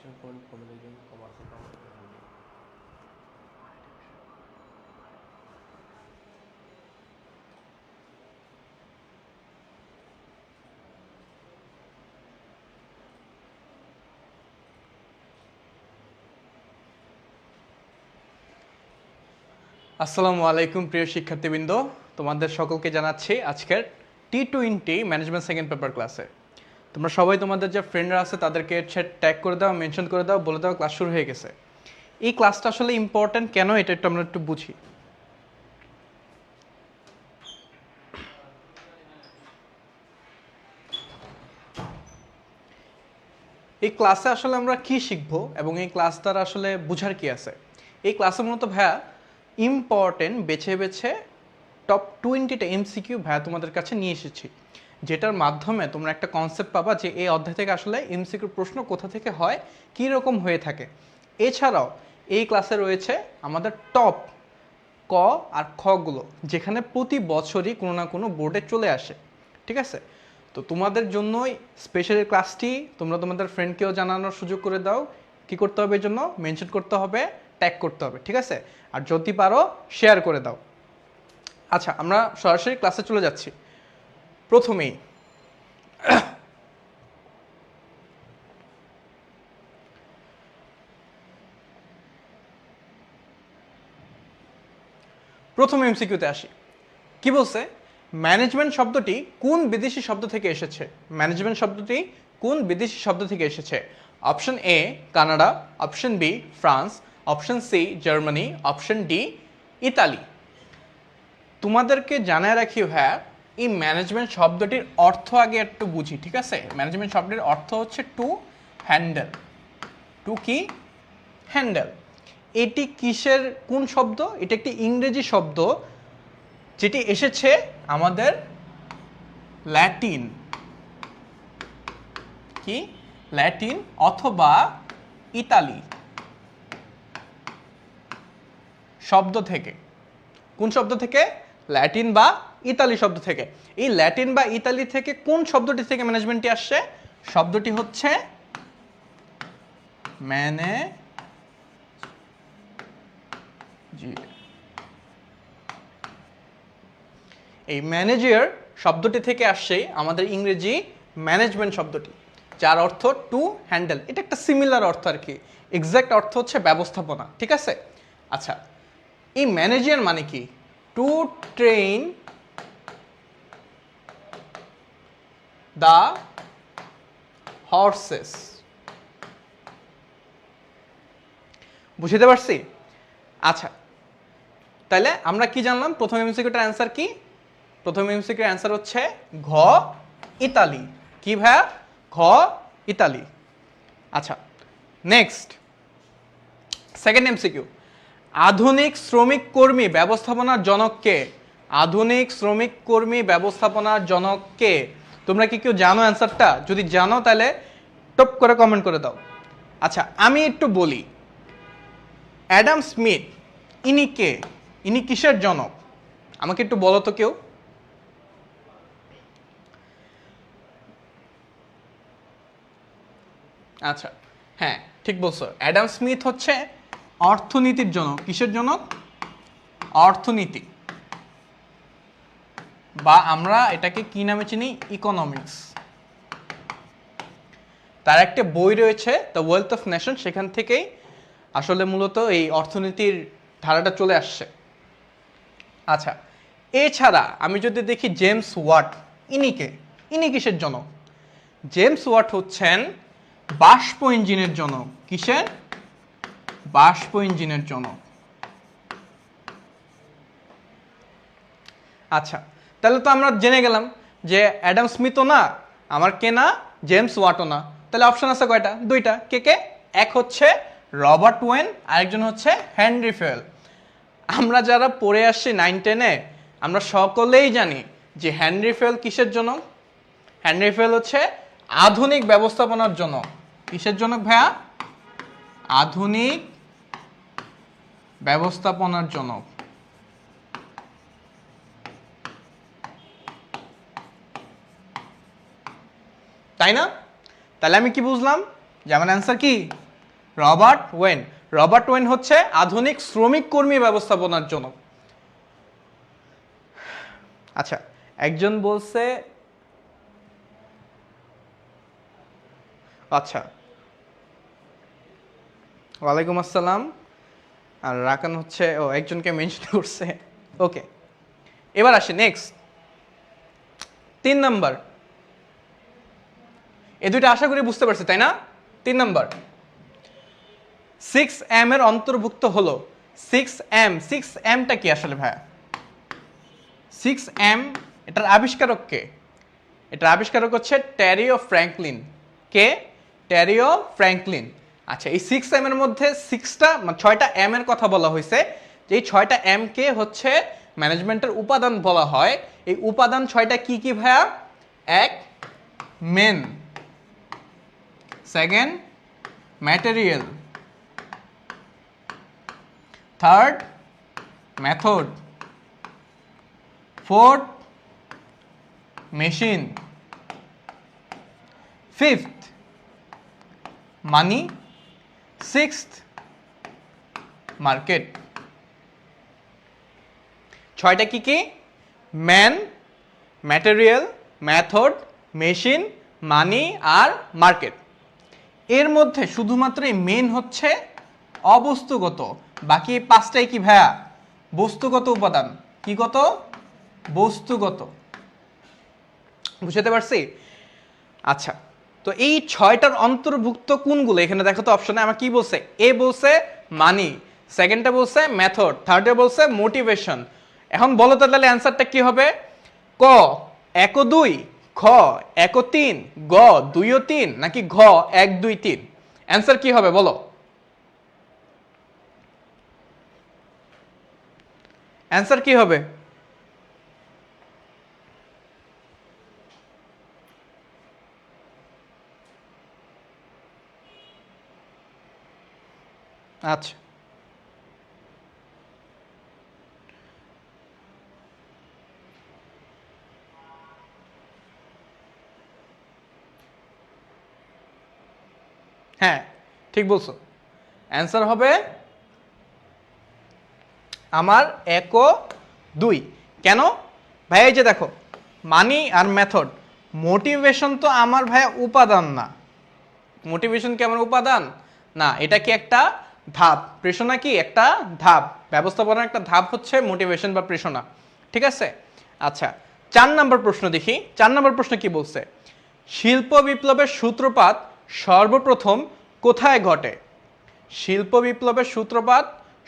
Section কোন communication কমার্সে আসসালামু আলাইকুম প্রিয় শিক্ষার্থীবৃন্দ, তোমাদের সকলকে জানাচ্ছি আজকের T20 ম্যানেজমেন্ট সেকেন্ড পেপার ক্লাসে। তোমরা সবাই তোমাদের যে ফ্রেন্ডরা আছে তাদেরকে ট্যাগ করে দাও, মেনশন করে দাও, বলে দাও ক্লাস শুরু হয়ে গেছে। এই ক্লাসটা আসলে ইম্পর্ট্যান্ট কেন এটা একটু আমরা একটু বুঝি। এই ক্লাসে আসলে আমরা কি শিখবো এবং এই ক্লাস দ্বারা আসলে বুঝার কি আছে। এই ক্লাসে মূলত ভাইয়া ইম্পর্টেন্ট বেছে বেছে টপ 20টা এমসিকিউ ভাইয়া তোমাদের কাছে নিয়ে এসেছি, যেটার মাধ্যমে তোমরা একটা কনসেপ্ট পাবা যে এই অধ্যায় থেকে আসলে এমসিকিউ প্রশ্ন কোথা থেকে হয়, কী রকম হয়ে থাকে। এছাড়াও এই ক্লাসে রয়েছে আমাদের টপ ক আর খগুলো, যেখানে প্রতি বছরই কোনো না কোনো বোর্ডে চলে আসে। ঠিক আছে, তো তোমাদের জন্যই স্পেশাল ক্লাসটি। তোমরা তোমাদের ফ্রেন্ডকেও জানানোর সুযোগ করে দাও। কি করতে হবে? এর জন্য মেনশন করতে হবে, ট্যাগ করতে হবে। ঠিক আছে, আর যদি পারো শেয়ার করে দাও। আচ্ছা, আমরা সরাসরি ক্লাসে চলে যাচ্ছি। প্রথমেই প্রথম এমসিকিউতে আসি। কি বলছে? ম্যানেজমেন্ট শব্দটি কোন বিদেশি শব্দ থেকে এসেছে? ম্যানেজমেন্ট শব্দটি কোন বিদেশি শব্দ থেকে এসেছে? Option A Canada, option B France, option C Germany, option D Italy. তোমাদেরকে জানায় রাখি হ্যাঁ, এই ম্যানেজমেন্ট শব্দটির অর্থ আগে একটু বুঝি। ঠিক আছে, ম্যানেজমেন্ট শব্দের অর্থ হচ্ছে টু হ্যান্ডেল। টু কি? হ্যান্ডেল। এটি কিসের কোন শব্দ? এটা একটি ইংরেজি শব্দ যেটি এসেছে আমাদের ল্যাটিন, কি ল্যাটিন অথবা ইতালি শব্দ থেকে। কোন শব্দ থেকে? ল্যাটিন বা ইতালি শব্দ থেকে। এই ল্যাটিন বা ইতালি থেকে কোন শব্দটি থেকে ম্যানেজমেন্টটি আসছে? শব্দটি হচ্ছে এই ম্যানেজার শব্দটি থেকে আসছে আমাদের ইংরেজি ম্যানেজমেন্ট শব্দটি, যার অর্থ টু হ্যান্ডেল। এটা একটা সিমিলার অর্থ আর কি, এক্সাক্ট অর্থ হচ্ছে ব্যবস্থাপনা। ঠিক আছে, আচ্ছা এই ম্যানেজার মানে কি? To train the horse's. বুঝতে পারছি? আচ্ছা, তাহলে আমরা কি জানলাম? প্রথম এমসিকিউটার অ্যান্সার কি? প্রথম এমসিকিউর অ্যান্সার হচ্ছে ঘ ইতালি। কি ভাইয়া? ঘ ইতালি। আচ্ছা, নেক্সট সেকেন্ড এমসিকিউ। আধুনিক শ্রমিক কর্মী ব্যবস্থাপনার জনক কে? আধুনিক শ্রমিক কর্মী ব্যবস্থাপনার জনক কে? তোমরা কি কেউ জানো অ্যান্সারটা? যদি জানো তাহলে টপ করে কমেন্ট করে দাও। আচ্ছা, আমি একটু বলি। অ্যাডাম স্মিথ ইনি কে? ইনি কিসের জনক? আমাকে একটু বলো তো কেউ। আচ্ছা, হ্যাঁ ঠিক বলছো, অ্যাডাম স্মিথ হচ্ছে অর্থনীতির জনক। কিসের জনক? অর্থনীতি, বা আমরা এটাকে কি নামে চিনি? ইকোনমিক্স। তার একটা বই রয়েছে দ্য ওয়েলথ অফ নেশন, সেখান থেকেই আসলে মূলত এই অর্থনীতির ধারাটা চলে আসছে। আচ্ছা, এছাড়া আমি যদি দেখি জেমস ওয়াট, ইনি কে? ইনি কিসের জনক? জেমস ওয়াট হচ্ছেন বাষ্প ইঞ্জিনের জনক। কিসের? বাষ্প ইঞ্জিনের জনক। আচ্ছা, তাহলে তো আমরা জেনে গেলাম যে অ্যাডাম স্মিথও না, আমার কে না, জেমস ওয়াটও না। তাহলে অপশন আছে কয়টা? দুইটা। কে কে? এক হচ্ছে রবার্ট ওয়েন, আরেকজন হচ্ছে হেনরি ফেল। আমরা যারা পড়ে আসছি 9-10-এ আমরা সকলেই জানি যে হেনরি ফেল কিসের জনক? হেনরি ফেল হচ্ছে আধুনিক ব্যবস্থাপনার জনক। কিসের জনক ভাইয়া? আধুনিক ব্যবস্থাপনার জনক। তাই না? তাহলে আমি কি বুঝলাম? যে আমার অ্যান্সার কি? Robert when. রবার্ট ওয়েন হচ্ছে আধুনিক শ্রমিক কর্মী ব্যবস্থাপনার জনক। আচ্ছা, একজন বলছে, আচ্ছা ওয়ালাইকুম আসসালাম, আর রাকান হচ্ছে একজনকে মেনশন করছে। ওকে, এবার আসি নেক্সট 3 নাম্বার। এই দুইটা আশা করি বুঝতে পারছি, তাই না? 3 নাম্বার 6M এর অন্তর্ভুক্ত হলো। 6Mটা কি আসলে ভাইয়া? 6M এটার আবিষ্কারক কে? এটার আবিষ্কারক হচ্ছে টেরিও ফ্র্যাঙ্কলিন। কে? টেরিও ফ্র্যাঙ্কলিন। আচ্ছা, এই 6M এর মধ্যে 6টা M এর কথা বলা হয়েছে, যে এই 6টা M কে হচ্ছে ম্যানেজমেন্টের উপাদান বলা হয়। এই উপাদান 6টা কি কি ভাইয়া? 1 men, second material, third method, fourth machine, fifth money, sixth market. 6টা কি কি? Man, material, method, machine, money আর মার্কেট। এর মধ্যে শুধুমাত্র এই মেন হচ্ছে অবস্তুগত, বাকি 5টাই কি ভাইয়া? বস্তুগত উপাদান। কি গত? বস্তুগত। বুঝতে পারছি? আচ্ছা, তো এই 6টার অন্তর্ভুক্ত কোনগুলো? এখানে দেখো তো অপশনে আমার কি বলছে। এ বলছে মানি, সেকেন্ডটা বলছে মেথড, থার্ডে বলছে মোটিভেশন। এখন বলো তো তাহলে অ্যান্সারটা কি হবে? ক 1 ও 2, খ 1 ও 3, গ 2 ও 3, নাকি ঘ 1 2 3? অ্যান্সার কি হবে বলো? অ্যান্সার কি হবে? আচ্ছা, হ্যাঁ ঠিক বলছো। অ্যান্সার হবে আমার 1 ও 2। কেন ভাই? এই যে দেখো, মানি আর মেথড। মোটিভেশন তো আমার ভাই উপাদান না। মোটিভেশন কি আমার উপাদান না? এটা কি একটা ধাপ? প্রেরণা কি একটা ধাপ? ব্যবস্থাপনার একটা ধাপ হচ্ছে মোটিভেশন বা প্রেরণা। ঠিক আছে? আচ্ছা, 4 নম্বর প্রশ্ন দেখি। 4 নম্বর প্রশ্ন কি বলছে? শিল্প বিপ্লবের সূত্রপাত সর্বপ্রথম কোথায় ঘটে? শিল্প বিপ্লবের সূত্রপাত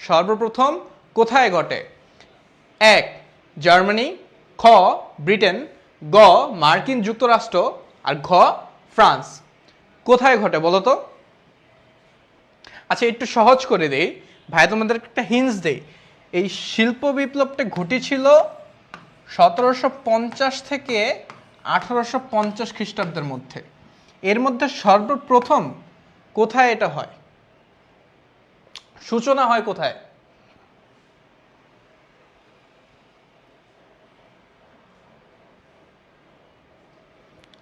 সর্বপ্রথম কোথায় ঘটে? 1 জার্মানি, খ ব্রিটেন, গ মার্কিন যুক্তরাষ্ট্র, আর ঘ ফ্রান্স। কোথায় ঘটে বলো তো? আচ্ছা, একটু সহজ করে দেই ভাই, তোমাদের একটা হিন্টস দেই। এই শিল্প বিপ্লবটা ঘটেছিল 1750 থেকে 1850 খ্রিস্টাব্দের মধ্যে। এর মধ্যে সর্বপ্রথম কোথায় এটা হয়? সূচনা হয় কোথায়?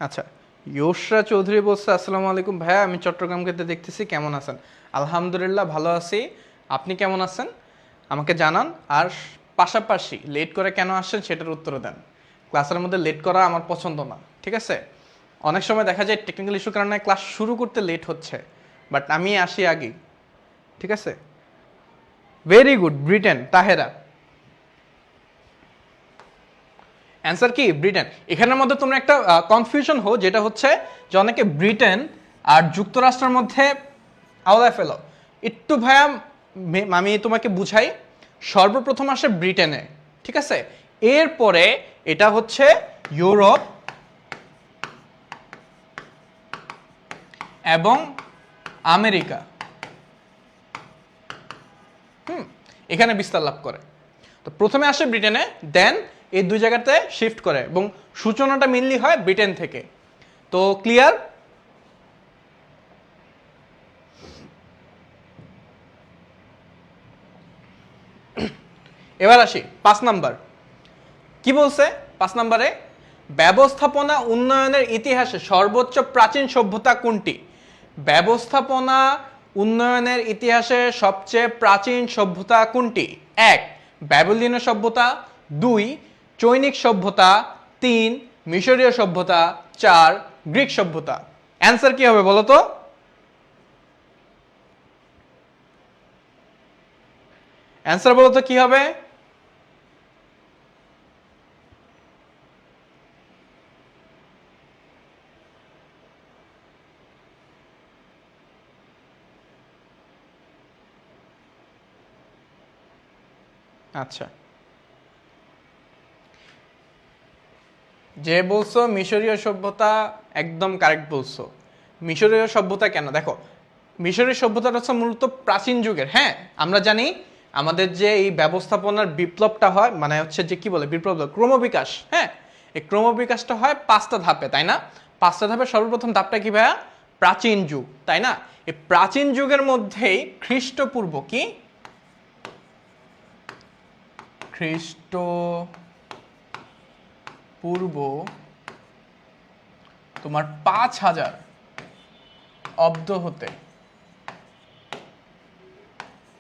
আচ্ছা, ইয়োশরা চৌধুরী বলছে আসসালামু আলাইকুম ভাইয়া, আমি চট্টগ্রামকে দেখতেছি, কেমন আছেন? আলহামদুলিল্লাহ ভালো আছি। আপনি কেমন আছেন আমাকে জানান। আর পাশাপাশি লেট করে কেন আসছেন সেটার উত্তর দেন। ক্লাসের মধ্যে লেট করা আমার পছন্দ না, ঠিক আছে? অনেক সময় দেখা যায় টেকনিক্যাল ইস্যুর কারণে ক্লাস শুরু করতে লেট হচ্ছে, বাট আমি আসি আগে, ঠিক আছে? Very good, Britain, Tahera. Answer কি? ব্রিটেন। এখানের মধ্যে তোমরা একটা কনফিউশন হো, যেটা হচ্ছে যে অনেকে ব্রিটেন আর যুক্তরাষ্ট্রের মধ্যে আওলায় ফেলো। একটু ভাইয়া আমি তোমাকে বুঝাই। সর্বপ্রথম আসে ব্রিটেনে, ঠিক আছে? এরপরে এটা হচ্ছে ইউরোপ এবং আমেরিকা, এখানে বিস্তার লাভ করে। তো প্রথমে আসে ব্রিটেনে, দেন এই দুই জায়গাতে শিফট করে, এবং সূচনাটা মেনলি হয় ব্রিটেন থেকে। তো ক্লিয়ার? এবার আসি 5 নাম্বার। কি বলছে 5 নাম্বারে? ব্যবস্থাপনা উন্নয়নের ইতিহাসে সর্বোচ্চ প্রাচীন সভ্যতা কোনটি? ব্যবস্থাপনা উন্নয়নের ইতিহাসে সবচেয়ে প্রাচীন সভ্যতা কোনটি? 1 ব্যাবিলনীয় সভ্যতা, 2 চৈনিক সভ্যতা, 3 মিশরীয় সভ্যতা, 4 গ্রিক সভ্যতা। অ্যান্সার কি হবে বলো তো? অ্যান্সার বলো তো কি হবে? আচ্ছা, যে বলছো মিশরীয় সভ্যতা একদম কারেক্ট বলছো। মিশরীয় সভ্যতা কেন? দেখো, মিশরীয় সভ্যতাটা হচ্ছে মূলত প্রাচীন যুগের। হ্যাঁ, আমরা জানি আমাদের যে এই ব্যবস্থাপনার বিপ্লবটা হয়, মানে হচ্ছে যে কি বলে বিপ্লব, ক্রমবিকাশ। হ্যাঁ, এই ক্রমবিকাশটা হয় 5টা ধাপে, তাই না? 5টা ধাপে সর্বপ্রথম ধাপটা কি ভাইয়া? প্রাচীন যুগ, তাই না? এই প্রাচীন যুগের মধ্যেই খ্রিস্টপূর্ব কি, খ্রিস্টপূর্ব তোমার 5000 অব্দ হতে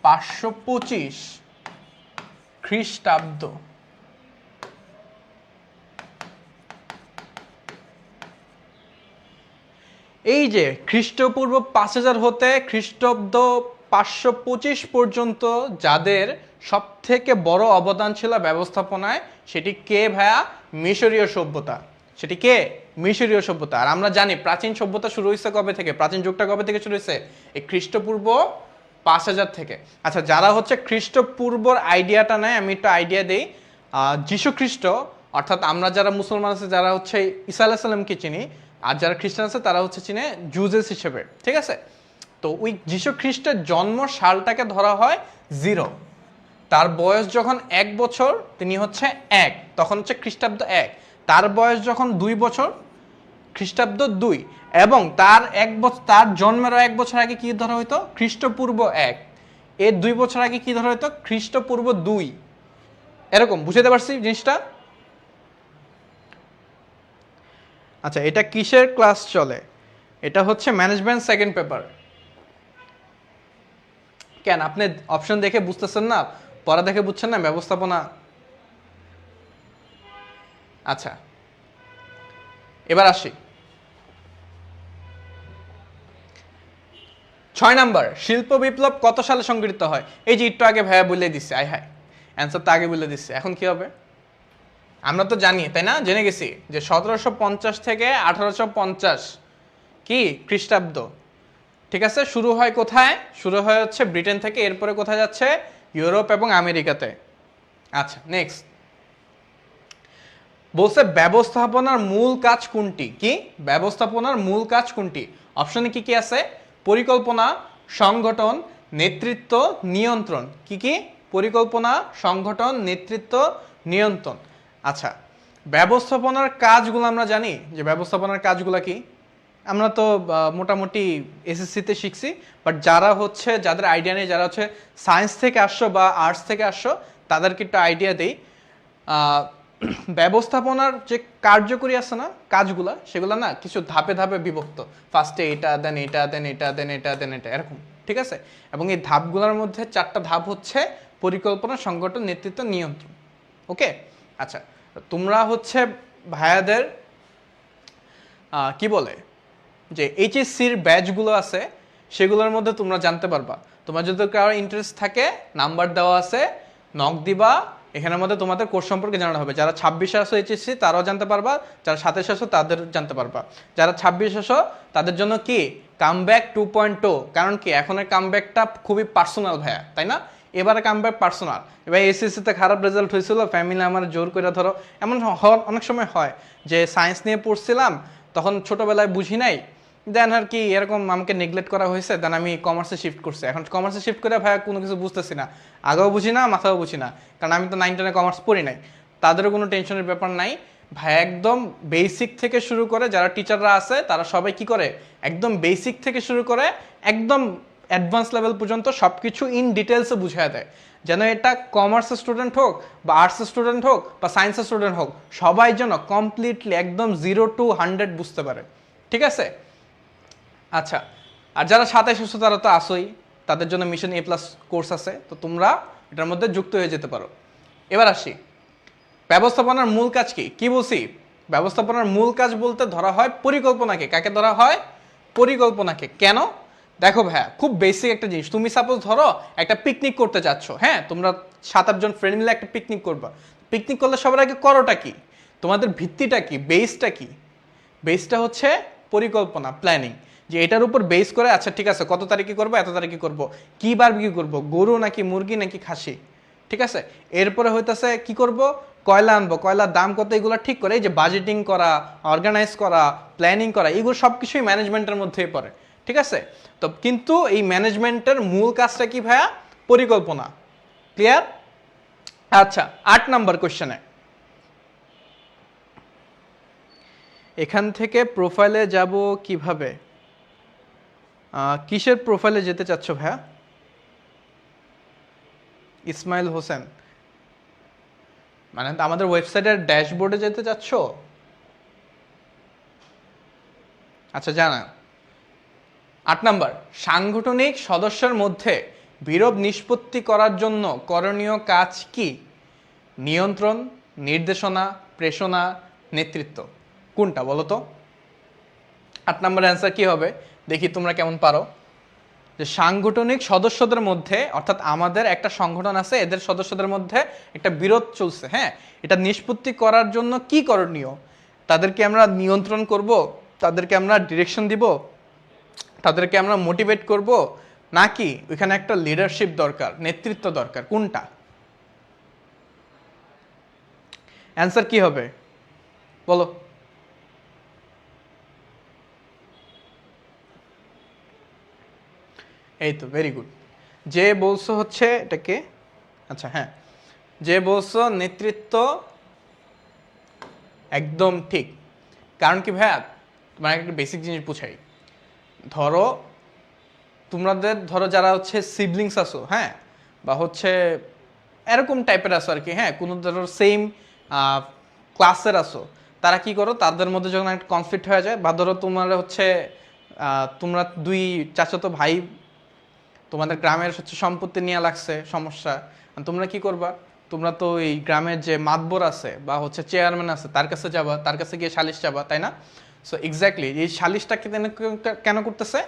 525 খ্রিস্টাব্দ এই যে খ্রিস্টপূর্ব 5000 হতে খ্রিস্টাব্দ 525 পর্যন্ত যাদের সব থেকে বড় অবদান ছিল ব্যবস্থাপনায়, সেটি কে ভাইয়া? মিশরীয় সভ্যতা। সেটি কে? মিশরীয় সভ্যতা। আর আমরা জানি প্রাচীন সভ্যতা শুরু হয়েছে কবে থেকে? প্রাচীন যুগটা কবে থেকে শুরু হয়েছে? এই খ্রিস্টপূর্ব 5000 থেকে। আচ্ছা, যারা হচ্ছে খ্রিস্টপূর্বর আইডিয়াটা নেয়, আমি একটু আইডিয়া দিই। যীশু খ্রিস্ট, অর্থাৎ আমরা যারা মুসলমান আছে, যারা হচ্ছে ঈসা আলাইহিস সালামকে চিনি, আর যারা খ্রিস্টান আছে তারা হচ্ছে চিনে জুজেস হিসেবে, ঠিক আছে? তো ওই যীশু খ্রিস্টের জন্ম সালটাকে ধরা হয় 0। তার বয়স যখন 1 বছর, তিনি হচ্ছে 1, তখন হচ্ছে খ্রিস্টাব্দ 1। তার বয়স যখন 2 বছর, খ্রিস্টাব্দ 2। এবং তার 1 বছর, তার জন্মেরও 1 বছর আগে কি ধরা হইতো? খ্রিস্টপূর্ব 1। এর 2 বছর আগে কি ধরা হইতো? খ্রিস্টপূর্ব 2। এরকম বুঝতে পারছি জিনিসটা? আচ্ছা, এটা কিসের ক্লাস চলে? এটা হচ্ছে ম্যানেজমেন্ট সেকেন্ড পেপার। কেন আপনি অপশন দেখে বুঝতেছেন না? পড়া দেখে বুঝছেন না? ব্যবস্থাপনা। আচ্ছা, এবার আসি 6 নাম্বার। শিল্প বিপ্লব কত সালে সংঘটিত হয়? এই যে একটু আগে ভাইয়া বলে দিচ্ছে, আয় হায়, অ্যান্সার তো আগে বলে দিচ্ছে। এখন কি হবে? আমরা তো জানি, তাই না? জেনে গেছি যে 1750 থেকে 1850 কি খ্রিস্টাব্দ, ঠিক আছে? শুরু হয় কোথায়? শুরু হয় হচ্ছে ব্রিটেন থেকে, এরপরে কোথায় যাচ্ছে? ইউরোপ এবং আমেরিকাতে। আচ্ছা, নেক্সট বলছে ব্যবস্থাপনার মূল কাজ কোনটি? কি ব্যবস্থাপনার মূল কাজ কোনটি? অপশনে কি কি আছে? পরিকল্পনা, সংগঠন, নেতৃত্ব, নিয়ন্ত্রণ। কি কি? পরিকল্পনা, সংগঠন, নেতৃত্ব, নিয়ন্ত্রণ। আচ্ছা, ব্যবস্থাপনার কাজগুলো আমরা জানি যে ব্যবস্থাপনার কাজগুলো কি? আমরা তো মোটামুটি এসএসসিতে শিখছি, বাট যারা হচ্ছে, যাদের আইডিয়া নেই, যারা হচ্ছে সায়েন্স থেকে আসছো বা আর্টস থেকে আসছো, তাদেরকে একটু আইডিয়া দিই। ব্যবস্থাপনার যে কার্যকরী আছে না কাজগুলা, সেগুলো না কিছু ধাপে ধাপে বিভক্ত। ফার্স্টে এটা দেন, এটা দেন, এটা দেন, এটা দেন, এটা, এরকম, ঠিক আছে? এবং এই ধাপগুলোর মধ্যে 4টা ধাপ হচ্ছে পরিকল্পনা, সংগঠন, নেতৃত্ব, নিয়ন্ত্রণ। ওকে, আচ্ছা, তোমরা হচ্ছে ভাইয়াদের কি বলে যে এইচএসসির ব্যাচগুলো আছে, সেগুলোর মধ্যে তোমরা জানতে পারবা। তোমার যদি কারো ইন্টারেস্ট থাকে, নাম্বার দেওয়া আছে, নক দিবা। এখানের মধ্যে তোমাদের কোর্স সম্পর্কে জানানো হবে। যারা 26 আসো এইচএসসি তারাও জানতে পারবা, যারা 27 আসো তাদের জানতে পারবা। যারা 26 আসো তাদের জন্য কি কামব্যাক 2.0, কারণ কি এখনের কামব্যাকটা খুবই পার্সোনাল ভাইয়া, তাই না? এবারে কামব্যাক পার্সোনাল। এবার এসএসসিতে খারাপ রেজাল্ট হয়েছিল, ফ্যামিলি আমার জোর করে ধরো, এমন অনেক সময় হয় যে সায়েন্স নিয়ে পড়ছিলাম, তখন ছোটবেলায় বুঝি নাই, দেন আর কি এরকম আমাকে নেগলেক্ট করা হয়েছে, দেন আমি কমার্সে শিফট করছি। এখন কমার্সে শিফট করে ভাইয়া কোনো কিছু বুঝতেছি না, আগেও বুঝি না, মাথাও বুঝি না, কারণ আমি তো 9-10 কমার্স পড়ি নাই। তাদেরও কোনো টেনশনের ব্যাপার নাই ভাই, একদম বেসিক থেকে শুরু করে যারা টিচাররা আছে তারা সবাই কি করে, একদম বেসিক থেকে শুরু করে একদম অ্যাডভান্স লেভেল পর্যন্ত সব কিছু ইন ডিটেলসে বুঝিয়ে দেয়, যেন এটা কমার্সের স্টুডেন্ট হোক বা আর্টসের স্টুডেন্ট হোক বা সায়েন্সের স্টুডেন্ট হোক, সবাই যেন কমপ্লিটলি একদম 0 to 100 বুঝতে পারে, ঠিক আছে? আচ্ছা, আর যারা 27 তারা তো আসোই, তাদের জন্য মিশন A+ কোর্স আছে, তো তোমরা এটার মধ্যে যুক্ত হয়ে যেতে পারো। এবার আসি ব্যবস্থাপনার মূল কাজ কি কি বলছি। ব্যবস্থাপনার মূল কাজ বলতে ধরা হয় পরিকল্পনাকে। কাকে ধরা হয়? পরিকল্পনাকে। কেন? দেখো ভাইয়া, খুব বেসিক একটা জিনিস। তুমি সাপোজ ধরো একটা পিকনিক করতে যাচ্ছ, হ্যাঁ, তোমরা 7-8 জন ফ্রেন্ড মিলে একটা পিকনিক করবা। পিকনিক করলে সবার আগে করোটা কি? তোমাদের ভিত্তিটা কি, বেসটা কি? বেসটা হচ্ছে পরিকল্পনা, প্ল্যানিং। যে এটার উপর বেস করে আচ্ছা ঠিক আছে কত তারিখে করবো, এত তারিখে করবো, কি বারবিকিউ করবো, গরু নাকি মুরগি নাকি খাসি, ঠিক আছে। এরপরে হইতেছে কি করব, কয়লা আনবো, কয়লার দাম কত, এগুলো ঠিক করে এই যে বাজেটিং করা, অর্গানাইজ করা, প্ল্যানিং করা, এগুলো সব কিছুই ম্যানেজমেন্টের মধ্যেই পড়ে, ঠিক আছে। তো কিন্তু এই ম্যানেজমেন্টের মূল কাজটা কি ভাইয়া? পরিকল্পনা। ক্লিয়ার? আচ্ছা, 8 নাম্বার কোশ্চেনে এখান থেকে প্রোফাইলে যাব কিভাবে? কিসের প্রোফাইলে যেতে চাচ্ছ ভাইয়া? ইসমাইল হোসেন, মানে আমাদের ওয়েবসাইটের ড্যাশবোর্ডে যেতে চাচ্ছ? আচ্ছা জানা। 8 নাম্বার, সাংগঠনিক সদস্যের মধ্যে বিরোধ নিষ্পত্তি করার জন্য করণীয় কাজ কি? নিয়ন্ত্রণ, নির্দেশনা, প্রেষণা, নেতৃত্ব, কোনটা বলো তো? 8 নাম্বার অ্যান্সার কি হবে? দেখি তোমরা কেমন পারো। যে সাংগঠনিক সদস্যদের মধ্যে, অর্থাৎ আমাদের একটা সংগঠন আছে, এদের সদস্যদের মধ্যে একটা বিরোধ চলছে, হ্যাঁ, এটা নিষ্পত্তি করার জন্য কি করণীয়? তাদেরকে আমরা নিয়ন্ত্রণ করব, তাদেরকে আমরা ডিরেকশন দিব, তাদেরকে আমরা মোটিভেট করব, নাকি ওইখানে একটা লিডারশিপ দরকার, নেতৃত্ব দরকার, কোনটা? অ্যান্সার কি হবে বলো? এই তো, ভেরি গুড। যে বলছো হচ্ছে এটাকে, আচ্ছা হ্যাঁ, যে বলছো নেতৃত্ব, একদম ঠিক। কারণ কি ভাইয়া, তোমার একটা বেসিক জিনিস বুঝাই। ধরো তোমাদের ধরো যারা হচ্ছে সিবলিংস আছো, হ্যাঁ, বা হচ্ছে এরকম টাইপের আছো আর কি, হ্যাঁ, কোনো ধরো সেম ক্লাসের আছো, তারা কি করো, তাদের মধ্যে যখন একটা কনফ্লিক্ট হয়ে যায়, বা ধরো তোমার হচ্ছে তোমরা 2 চাচাতো ভাই, তোমাদের গ্রামের হচ্ছে সম্পত্তি নিয়ে লাগছে সমস্যা, তোমরা কি করবা? তোমরা তো এই গ্রামের যে মাতবর আছে বা হচ্ছে চেয়ারম্যান আছে তার কাছে যাবা, তার কাছে গিয়ে সালিশ যাবা, তাই না? সো এক্স্যাক্টলি এই সালিশটাকে কেন করতেছে?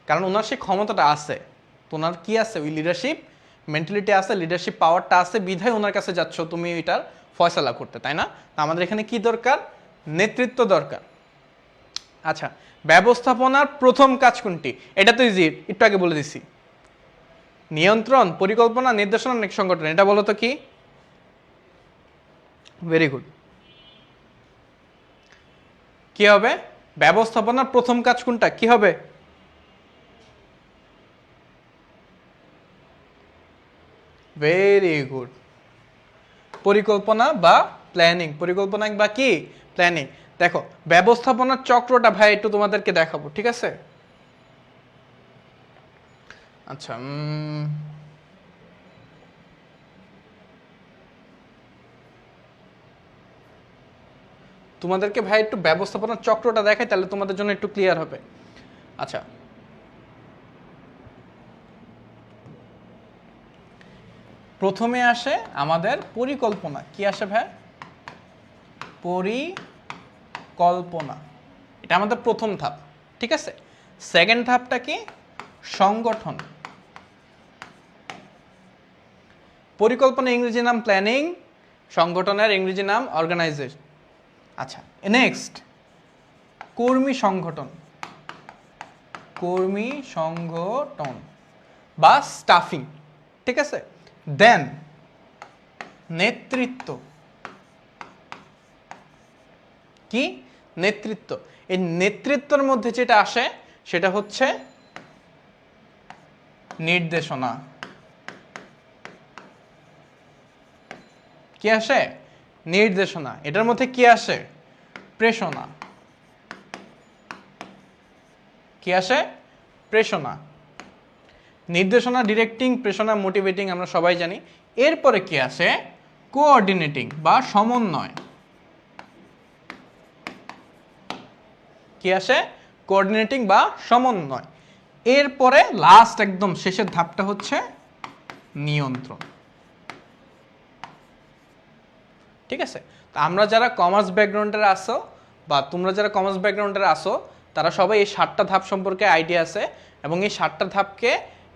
কারণ ওনার সেই ক্ষমতাটা আছে, তোমার কি আছে, ওই লিডারশিপ মেন্টালিটি আছে, লিডারশিপ পাওয়ারটা আছে, বিধায় ওনার কাছে যাচ্ছ তুমি এটার ফয়সালা করতে, তাই না? আমাদের এখানে কি দরকার? নেতৃত্ব দরকার। আচ্ছা, ব্যবস্থাপনার প্রথম কাজ কোনটি? এটা তো ইজি, একটু আগে বলে দিছি। নিয়ন্ত্রণ, পরিকল্পনা, নির্দেশনা নাকি সংগঠন, এটা বলো তো কি? Very good. কি হবে? ব্যবস্থাপনার প্রথম কাজ কোনটা, কি হবে? ভেরি গুড, পরিকল্পনা বা প্ল্যানিং। পরিকল্পনা বা কি? প্ল্যানিং। দেখো ব্যবস্থাপনার চক্রটা ভাই একটু তোমাদেরকে দেখাবো, ঠিক আছে? আচ্ছা, তোমাদেরকে ভাই একটু ব্যবস্থাপনার চক্রটা দেখাই, তাহলে তোমাদের জন্য একটু ক্লিয়ার হবে। আচ্ছা, প্রথমে আসে আমাদের পরিকল্পনা। কি আসে ভাই? পরিকল্পনা, এটা আমাদের প্রথম ধাপ, ঠিক আছে। সেকেন্ড ধাপটা কি? সংগঠন। পরিকল্পনা ইংরেজি নাম প্ল্যানিং, সংগঠনের ইংরেজি নাম অর্গানাইজেশন। আচ্ছা, নেক্সট কর্মী সংগঠন। কর্মী সংগঠন বা স্টাফিং, ঠিক আছে। দেন নেতৃত্ব। কি? নেতৃত্ব। এই নেতৃত্বের মধ্যে যেটা আসে সেটা হচ্ছে নির্দেশনা। কি আসে? নির্দেশনা। এটার মধ্যে কি আসে? প্রেষণা। কি আসে? প্রেষণা। নির্দেশনা, ডিরেক্টিং, প্রেষণা, মোটিভেটিং আমরা সবাই জানি। এরপরে কি আসে? কোঅর্ডিনেটিং বা সমন্বয়। কি আসে? কোঅর্ডিনেটিং বা সমন্বয়। এরপরে লাস্ট একদম শেষের ধাপটা হচ্ছে নিয়ন্ত্রণ। ঠিক আছে, তো আমরা যারা কমার্স ব্যাকগ্রাউন্ডের আসো বা তোমরা যারা কমার্স ব্যাকগ্রাউন্ডের আসো তারা সবাই এই 7টা ধাপ সম্পর্কে আইডিয়া আছে, এবং এই 7টা ধাপকে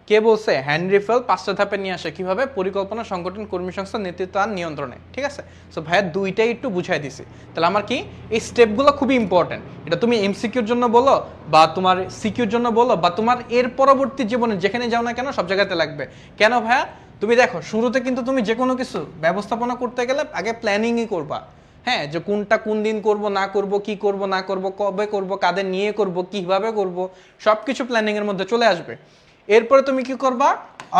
কে বলছে, হেনরি ফেল 5টা ধাপে নিয়ে আসে কিভাবে, পরিকল্পনা, সংগঠন, কর্মী সংস্থা, নেতৃত্ব আর নিয়ন্ত্রণে। ঠিক আছে, সো ভাইয়া দুইটাই একটু বুঝাই দিছি। তাহলে আমার কি এই স্টেপগুলো খুবই ইম্পর্টেন্ট, এটা তুমি এমসিকিউর জন্য বলো বা তোমার সিকিউর জন্য বলো বা তোমার এর পরবর্তী জীবনে যেখানে যাও না কেন সব জায়গাতে লাগবে। কেন ভাইয়া, তুমি দেখো শুরুতে কিন্তু তুমি যে কোনো কিছু ব্যবস্থাপনা করতে গেলে আগে প্ল্যানিংই করবা। হ্যাঁ, যে কোনটা কোন দিন করব না করব, কি করব না করব, কবে করব, কাদের নিয়ে করব, কিভাবে করব, সব কিছু প্ল্যানিং এর মধ্যে চলে আসবে। এরপরে তুমি কি করবা,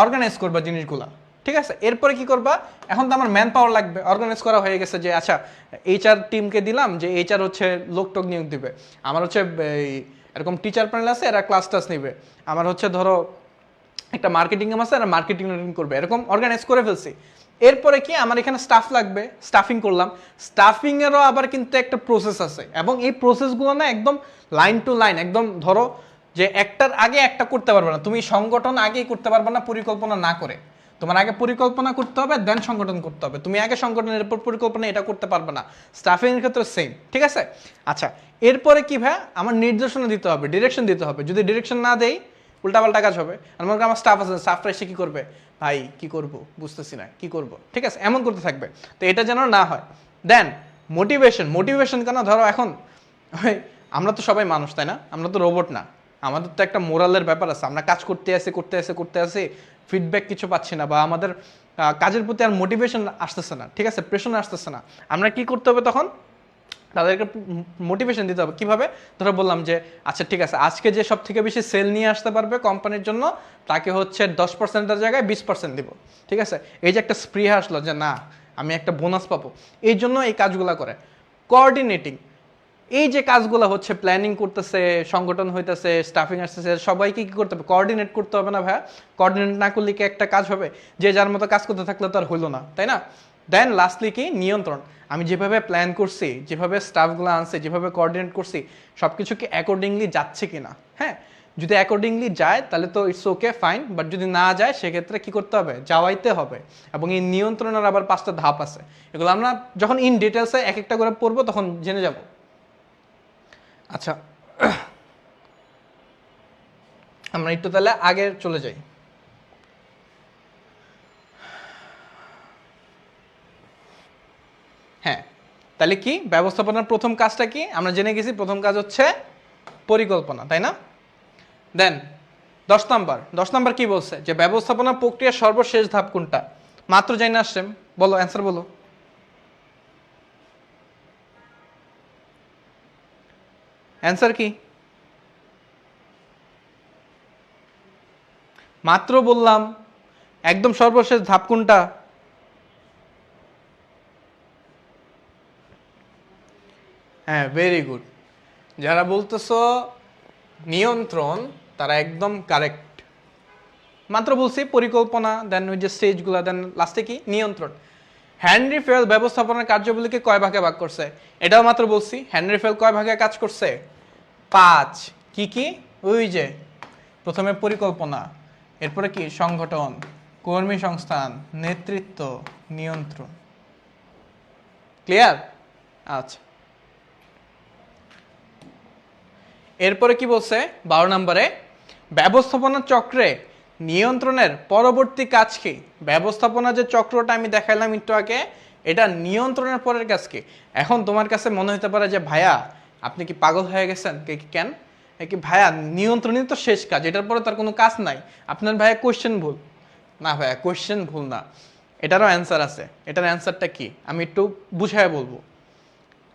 অর্গানাইজ করবা জিনিসগুলা। ঠিক আছে, এরপরে কি করবা, এখন তো আমার ম্যান পাওয়ার লাগবে, অর্গানাইজ করা হয়ে গেছে যে আচ্ছা এইচআর টিমকে দিলাম যে এইচআর হচ্ছে লোকটোক নিয়োগ দিবে, আমার হচ্ছে এরকম টিচার প্যানেল আছে এরা ক্লাস টাস নিবে, আমার হচ্ছে ধরো একটা মার্কেটিং আছে এরা মার্কেটিং করবে, এরকম অর্গানাইজ করে ফেলছি। এরপরে কি আমার এখানে স্টাফ লাগবে, স্টাফিং করলাম, স্টাফিং এরও আবার কিন্তু একটা প্রসেস আছে, এবং এই প্রসেসগুলো না একদম লাইন টু লাইন, একদম ধরো যে একটার আগে একটা করতে পারবে না, তুমি সংগঠন আগেই করতে পারবে না পরিকল্পনা না করে, তোমার আগে পরিকল্পনা করতে হবে দেন সংগঠন করতে হবে, তুমি আগে সংগঠনের উপর পরিকল্পনা এটা করতে পারবে না। স্টাফিং এর ক্ষেত্রে সেম। ঠিক আছে, আচ্ছা এরপরে কি ভাই, আমার নির্দেশনা দিতে হবে, ডিরেকশন দিতে হবে, যদি ডিরেকশন না দেই উল্টাপাল্টা কাজ হবে। আর মনে করি আমার স্টাফ আছে, স্টাফরা এসে কি করবে, ভাই কি করব বুঝতেছি না কি করব, ঠিক আছে এমন করতে থাকবে, তো এটা যেন না হয়। দেন মোটিভেশন, মোটিভেশন কেন, ধরো এখন আমরা তো সবাই মানুষ তাই না, আমরা তো রোবট না, আমাদের তো একটা মোরালের ব্যাপার আছে, আমরা কাজ করতে আসি ফিডব্যাক কিছু পাচ্ছি না, বা আমাদের কাজের প্রতি আর মোটিভেশন আসতেছে না, ঠিক আছে প্রেশন আসতেছে না, আমরা কি করতে হবে তখন, তাদেরকে মোটিভেশন দিতে হবে। কিভাবে, ধরো বললাম যে আচ্ছা ঠিক আছে আজকে যে সব থেকে বেশি সেল নিয়ে আসতে পারবে কোম্পানির জন্য তাকে হচ্ছে 10%-এর জায়গায় 20% দিব। ঠিক আছে, এই যে একটা স্প্রিয়া আসলো যে না আমি একটা বোনাস পাবো, এই জন্য এই কাজগুলো করে। কোঅর্ডিনেটিং, এই যে কাজগুলো হচ্ছে প্ল্যানিং করতেছে, সংগঠন হইতেছে, স্টাফিং আসতেছে, সবাইকে কি করতে হবে, কোঅর্ডিনেট করতে হবে না ভাইয়া, কোঅর্ডিনেট না করলে কি একটা কাজ হবে, যে যার মতো কাজ করতে থাকলে তো আর হইলো না তাই না। দেন লাস্টলি কি নিয়ন্ত্রণ, আমি যেভাবে প্ল্যান করছি, যেভাবে স্টাফগুলো আনছি, যেভাবে কোঅর্ডিনেট করছি সব কিছু কি অ্যাকর্ডিংলি যাচ্ছে কিনা। হ্যাঁ, যদি অ্যাকর্ডিংলি যায় তাহলে তো ইটস ওকে ফাইন, বাট যদি না যায় সেক্ষেত্রে কি করতে হবে, যাওয়াইতে হবে। এবং এই নিয়ন্ত্রণের আবার 5টা ধাপ আছে, এগুলো আমরা যখন ইন ডিটেলসে এক একটা করে পড়বো তখন জেনে যাব। আচ্ছা আমরা একটু তাহলে আগে চলে যাই। হ্যাঁ, তাহলে কি ব্যবস্থাপনার প্রথম কাজটা কি আমরা জেনে গেছি, প্রথম কাজ হচ্ছে পরিকল্পনা তাই না। দেন 10 নাম্বার কি বলছে, যে ব্যবস্থাপনা প্রক্রিয়ার সর্বশেষ ধাপ কোনটা, মাত্র যাই না আসছেন, বলো অ্যান্সার বলো। অ্যান্সার কি, মাত্র বললাম, একদম সর্বশেষ ধাপ কোনটা, হ্যাঁ ভেরি গুড, যারা বলতেছো নিয়ন্ত্রণ তারা একদম কারেক্ট, মাত্র বলছি পরিকল্পনা, দেন ওই যে স্টেজগুলো, দেন লাস্টে কি নিয়ন্ত্রণ। হেনরি ফেল ব্যবস্থাপনার কার্যবলীকে কয় ভাগে ভাগ করছে, এটাও মাত্র বলছি, হেনরি ফেল কয় ভাগে কাজ করছে, 5। কি কি, ওই যে প্রথমে পরিকল্পনা, এরপরে কি সংগঠন, কর্মী সংস্থান, নেতৃত্ব, নিয়ন্ত্রণ। ক্লিয়ার, আচ্ছা এরপরে কি বলছে 12 নম্বরে, ব্যবস্থাপনা চক্রে নিয়ন্ত্রণের পরবর্তী কাজ কি, ব্যবস্থাপনা যে চক্রটা আমি দেখাইলাম একটু আগে এটা নিয়ন্ত্রণের পরের কাজ কি। এখন তোমার কাছে মনে হতে পারে যে ভাইয়া আপনি কি পাগল হয়ে গেছেন, কেন কি ভাইয়া, নিয়ন্ত্রণই তো শেষ কাজ, এটার পরে তার কোনো কাজ নাই, আপনার ভাইয়া কোয়েশ্চেন ভুল। না ভাইয়া কোয়েশ্চেন ভুল না, এটারও অ্যান্সার আছে, এটার অ্যান্সারটা কি আমি একটু বুঝায় বলবো।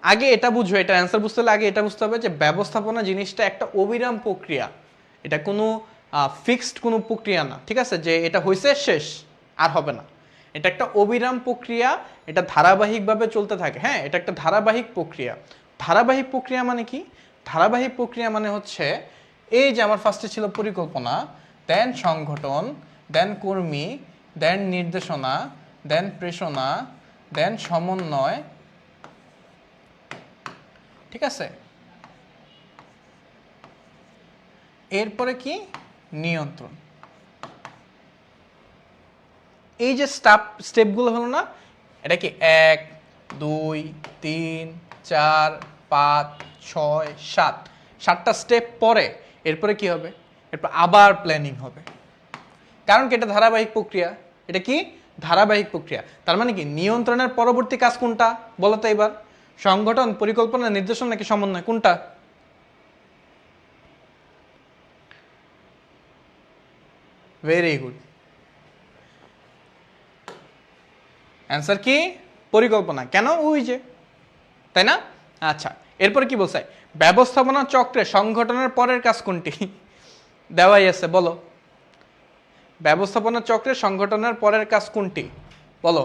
আগে এটা বুঝো, এটা অ্যান্সার বুঝতে হলে আগে এটা বুঝতে হবে যে ব্যবস্থাপনা জিনিসটা একটা অবিরাম প্রক্রিয়া, এটা কোনো ফিক্সড কোনো প্রক্রিয়া না, ঠিক আছে যে এটা হয়েছে শেষ আর হবে না, এটা একটা অবিরাম প্রক্রিয়া, এটা ধারাবাহিকভাবে চলতে থাকে। হ্যাঁ, এটা একটা ধারাবাহিক প্রক্রিয়া। ধারাবাহিক প্রক্রিয়া মানে কি, ধারাবাহিক প্রক্রিয়া মানে হচ্ছে এই যে আমার ফার্স্টে ছিল পরিকল্পনা, দেন সংগঠন, দেন কর্মী, দেন নির্দেশনা, দেন প্রেষণা, দেন সমন্বয়, ঠিক আছে এরপরে কি নিয়ন্ত্রণ। এই যে স্টেপগুলো হলো না, এটা কি 1 2 3 4 5 6 7, 7টা স্টেপ পরে এরপরে কি হবে? এরপর আবার প্ল্যানিং হবে, কারণ কি এটা ধারাবাহিক প্রক্রিয়া। এটা কি ধারাবাহিক প্রক্রিয়া। তার মানে কি নিয়ন্ত্রণের পরবর্তী কাজ কোনটা বলো তো এবার? সংগঠন, পরিকল্পনা, নির্দেশন নাকি সমন্বয়, কোনটা? Very good. অ্যান্সার কি? পরিকল্পনা। কেন? ওই যে, তাই না? আচ্ছা, এরপরে কি বলছে? ব্যবস্থাপনা চক্রে সংগঠনের পরের কাজ কোনটি? দেওয়াই আছে, বলো। ব্যবস্থাপনা চক্রে সংগঠনের পরের কাজ কোনটি বলো?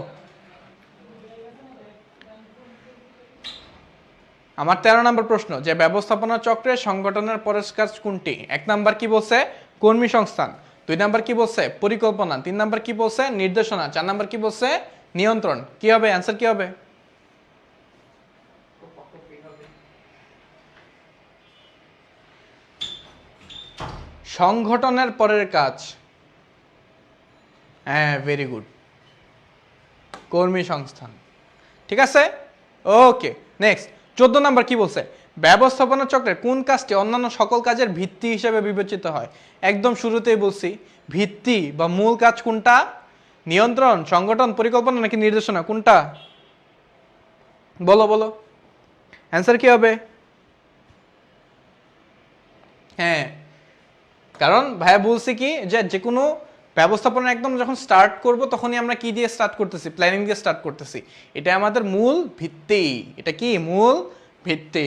আমার 13 নম্বর প্রশ্ন, যে ব্যবস্থাপনা চক্রে সংগঠনের পরের কাজ কোনটি? 1 নাম্বার কি বলছে? কর্মী সংস্থান। 2 নাম্বার কি বলছে? পরিকল্পনা। 3 নাম্বার কি বলছে? নির্দেশনা। 4 নাম্বার কি বলছে? নিয়ন্ত্রণ। কি হবে অ্যান্সার? কি হবে? সংগঠনের পরের কাজ। হ্যাঁ, ভেরি গুড, কর্মী সংস্থান। ঠিক আছে, ওকে। নেক্সট 14 নাম্বার কি বলছে? ব্যবস্থাপনা চক্রের কোন কাজটি অন্যান্য সকল কাজের ভিত্তি হিসেবে বিবেচিত হয়? একদম শুরুতেই বলছি, ভিত্তি বা মূল কাজ কোনটা? নিয়ন্ত্রণ, সংগঠন, পরিকল্পনা নাকি নির্দেশনা, কোনটা? বলো বলো, অ্যান্সার কি হবে? হ্যাঁ, কারণ ভাইয়া বলছি কি যে কোনো ব্যবস্থাপনা একদম যখন স্টার্ট করব তখনই আমরা কি দিয়ে স্টার্ট করতেছি? প্ল্যানিং দিয়ে স্টার্ট করতেছি। এটা আমাদের মূল ভিত্তি। এটা কি? মূল ভিত্তি।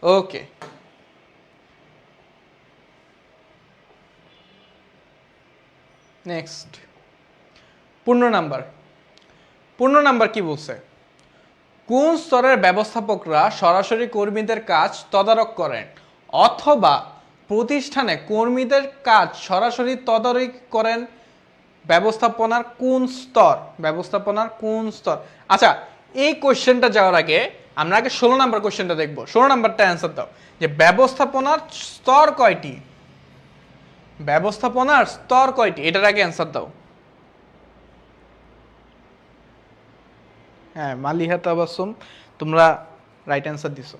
ওকে, নেক্সট 15 নাম্বার কি বলছে? কোন স্তরের ব্যবস্থাপকরা সরাসরি কর্মীদের কাজ তদারক করেন, অথবা প্রতিষ্ঠানে কর্মীদের কাজ সরাসরি তদারক করেন? ব্যবস্থাপনার কোন স্তর? ব্যবস্থাপনার কোন স্তর? আচ্ছা, এই কোশ্চেনটা যাওয়ার আগে আমরা আগে 16 নাম্বার কোশ্চেনটা দেখবো। 16 নাম্বারটা অ্যান্সার দাও, যে ব্যবস্থাপনার স্তর কয়টি? ব্যবস্থাপনার স্তর কয়টি, এটার আগে অ্যান্সার দাও। হ্যাঁ, মালিহা তাবাসসুম, তোমরা রাইট অ্যান্সার দিছো।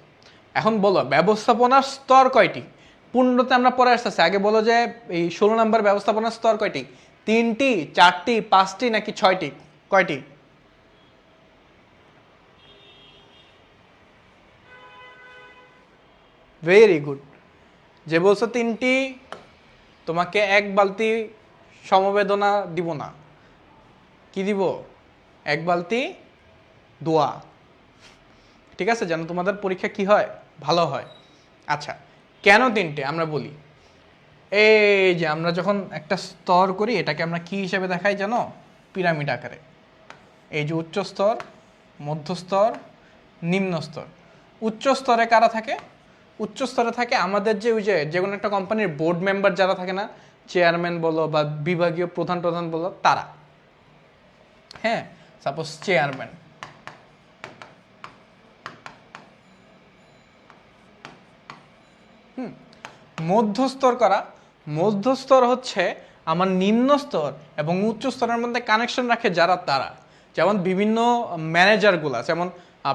এখন বলো ব্যবস্থাপনার স্তর কয়টি? পূর্ণতে আমরা পরে আসতেছি, আগে বলো যে এই 16 নাম্বার ব্যবস্থাপনার স্তর কয়টি? 3টি, 4টি, 5টি নাকি 6টি? কয়টি? Very good. যে বলছো 3টি, তোমাকে 1 বালতি সমবেদনা দিব না, কি দিব? 1 বালতি দোয়া। ঠিক আছে, যেন তোমাদের পরীক্ষা কি হয়? ভালো হয়। আচ্ছা, কেন 3টে আমরা বলি। এই যে আমরা যখন একটা স্তর করি এটাকে আমরা কি হিসেবে দেখাই জানো? পিরামিড আকারে। এই যে উচ্চ স্তর, মধ্য স্তর, নিম্ন স্তর। উচ্চ স্তরে কারা থাকে? উচ্চ স্তরে থাকে আমাদের যে ওই যে কোনো একটা কোম্পানির বোর্ড মেম্বার যারা থাকে না, চেয়ারম্যান বলো বা বিভাগীয় প্রধান বলো, তারা। হ্যাঁ, সাপোজ চেয়ারম্যান। মধ্যস্তর করা, মধ্যস্তর হচ্ছে আমার নিম্ন স্তর এবং উচ্চ স্তরের মধ্যে কানেকশন রাখে যারা, তারা। যেমন বিভিন্ন ম্যানেজারগুলা, যেমন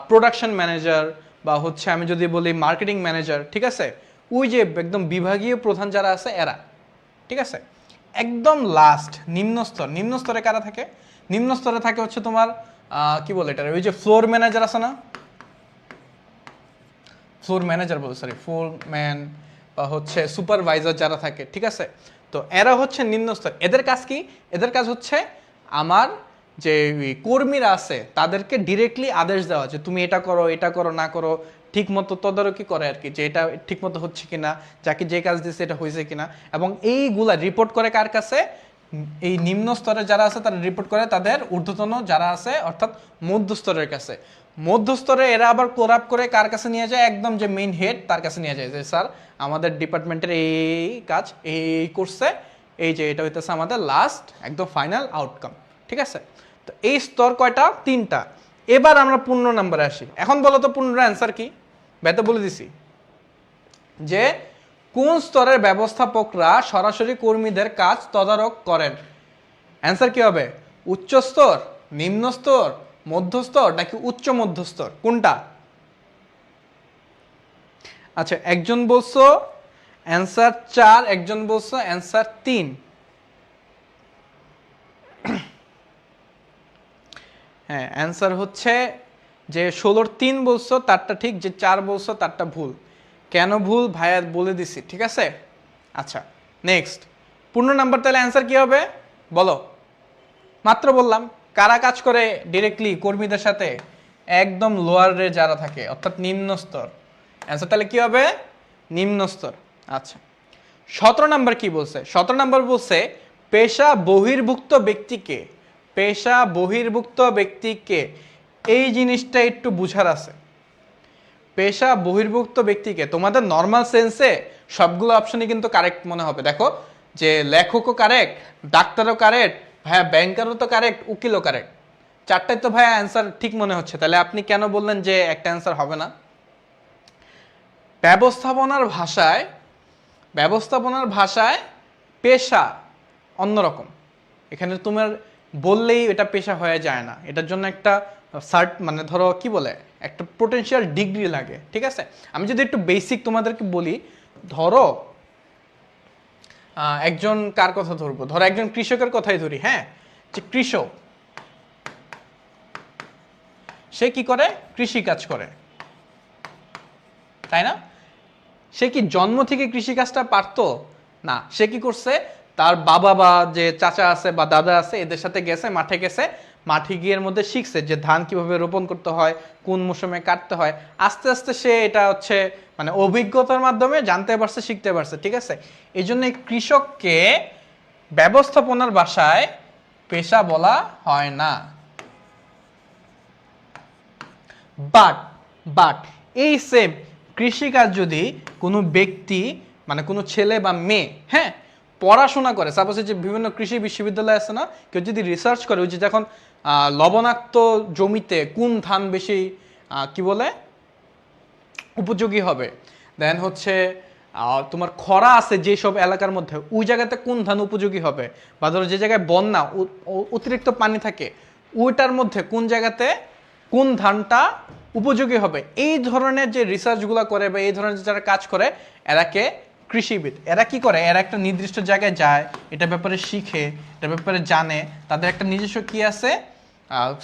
প্রোডাকশন ম্যানেজার বা হচ্ছে আমি যদি বলি মার্কেটিং ম্যানেজার, ঠিক আছে, ওই যে একদম বিভাগীয় প্রধান যারা আছে এরা। ঠিক আছে, একদম লাস্ট নিম্ন স্তর। নিম্ন স্তরে কারা থাকে? নিম্ন স্তরে থাকে হচ্ছে তোমার কি বলে এটা, ওই যে ফ্লোর ম্যানেজার আছে না, ফ্লোর ম্যানেজার বলে, সরি, ফ্লোর ম্যান বা হচ্ছে সুপারভাইজার যারা থাকে। ঠিক আছে, তো এরা হচ্ছে নিম্ন স্তর। এদের কাজ কি? এদের কাজ হচ্ছে আমার যে কর্মীরা আছে তাদেরকে ডিরেক্টলি আদেশ দেওয়া, যে তুমি এটা করো, এটা করো, না করো, ঠিক মতো তদারকি করে আর কি, যে এটা ঠিক মতো হচ্ছে কিনা, যাকে যে কাজ দিচ্ছে এটা হয়েছে কিনা। এবং এইগুলা রিপোর্ট করে কার কাছে? এই নিম্ন স্তরে যারা আছে তারা রিপোর্ট করে তাদের ঊর্ধ্বতন যারা আছে অর্থাৎ মধ্যস্তরের কাছে। মধ্যস্তরে এরা আবার কোরাপ করে কার কাছে নিয়ে যায়? একদম যে মেইন হেড তার কাছে নিয়ে যায়, যে স্যার আমাদের ডিপার্টমেন্টের এই কাজ এই করছে, এই যে এটা হইতেছে আমাদের লাস্ট একদম ফাইনাল আউটকাম। ঠিক আছে, তো এই স্তর কয়টা? 3টা। এবার আমরা 15 নম্বরে আসি। এখন বলো তো 15 অ্যান্সার কি? ভাই তো বলে দিছি যে কোন স্তরের ব্যবস্থাপকরা সরাসরি কর্মীদের কাজ তদারক করেন? অ্যান্সার কি হবে? উচ্চ স্তর, নিম্ন স্তর, মধ্যস্তর নাকি উচ্চ মধ্যস্তর, কোনটা? আচ্ছা, একজন বলছো অ্যান্সার 4, একজন বলছো অ্যান্সার 3। হ্যাঁ, অ্যান্সার হচ্ছে যে 16-র 3 বলছো তারটা ঠিক, যে 4 বলছো তারটা ভুল। কেন ভুল ভাইয়া বলে দিছি, ঠিক আছে? আচ্ছা, নেক্সট 15 নাম্বার, তাহলে অ্যান্সার কি হবে বলো? মাত্র বললাম কারা কাজ করে ডিরেক্টলি কর্মীদের সাথে? একদম লোয়ারে যারা থাকে, অর্থাৎ নিম্ন স্তর। অ্যান্সার তাহলে কি হবে? নিম্ন স্তর। আচ্ছা, 17 নাম্বার কি বলছে? 17 নাম্বার বলছে পেশা বহির্ভুক্ত ব্যক্তিকে। পেশা বহির্ভুক্ত ব্যক্তিকে, এই জিনিসটা একটু বুঝার আছে। পেশা বহির্ভুক্ত ব্যক্তিকে তোমাদের নর্মাল সেন্সে সবগুলো অপশনই কিন্তু কারেক্ট মনে হবে। দেখো যে লেখকও কারেক্ট, ডাক্তারও কারেক্ট, ভাইয়া ব্যাংকারও তো কারেক্ট, উকিলও কারেক্ট, চারটায় তো ভাইয়া অ্যান্সার ঠিক মনে হচ্ছে। তাহলে আপনি কেন বললেন যে একটা অ্যান্সার হবে না? ব্যবস্থাপনার ভাষায় পেশা অন্যরকম। এখানে তোমার বললেই এটা পেশা হয়ে যায় না, এটার জন্য একটা মানে ধরো কি বলে, একটা পোটেনশিয়াল ডিগ্রি লাগে, ঠিক আছে? আমি যদি একটু বেসিক তোমাদেরকে বলি, ধরো একজন কার কথা ধরবো, ধরো একজন কৃষকের কথাই ধরি। হ্যাঁ, যে কৃষক, সে কি করে? কৃষি কাজ করে, তাই না? সে কি জন্ম থেকে কৃষিকাজটা পারতো? না, সে কি করছে? তার বাবা বা যে চাচা আছে বা দাদা আছে এদের সাথে গেছে, মাঠে গেছে, মাঠে গিয়ে এর মধ্যে শিখছে যে ধান কিভাবে রোপণ করতে হয়, কোন মৌসুমে কাটতে হয়। আস্তে আস্তে সে এটা হচ্ছে মানে অভিজ্ঞতার মাধ্যমে জানতে পারছে, শিখতে পারছে, ঠিক আছে? এই জন্য কৃষককে ব্যবস্থাপনার ভাষায় পেশা বলা হয় না। বাট বাট এই সেম কৃষিকাজ যদি কোনো ব্যক্তি মানে কোনো ছেলে বা মেয়ে, হ্যাঁ, পড়াশোনা করে, সাপোজ যে বিভিন্ন কৃষি বিশ্ববিদ্যালয় আছে না, কেউ যদি রিসার্চ করে ওই যে যখন লবণাক্ত জমিতে কোন ধান বেশি কি বলে উপযোগী হবে, দেন হচ্ছে তোমার খরা আছে যেসব এলাকার মধ্যে ওই জায়গাতে কোন ধান উপযোগী হবে, বা ধরো যে জায়গায় বন্যা অতিরিক্ত পানি থাকে ওইটার মধ্যে কোন জায়গাতে কোন ধানটা উপযোগী হবে, এই ধরনের যে রিসার্চগুলো করে বা এই ধরনের যারা কাজ করে এরাকে কৃষিবিদ। এরা কি করে? এরা একটা নির্দিষ্ট জায়গায় যায়, এটা ব্যাপারে শিখে, এটা ব্যাপারে জানে, তাদের একটা নিজস্ব কি আছে,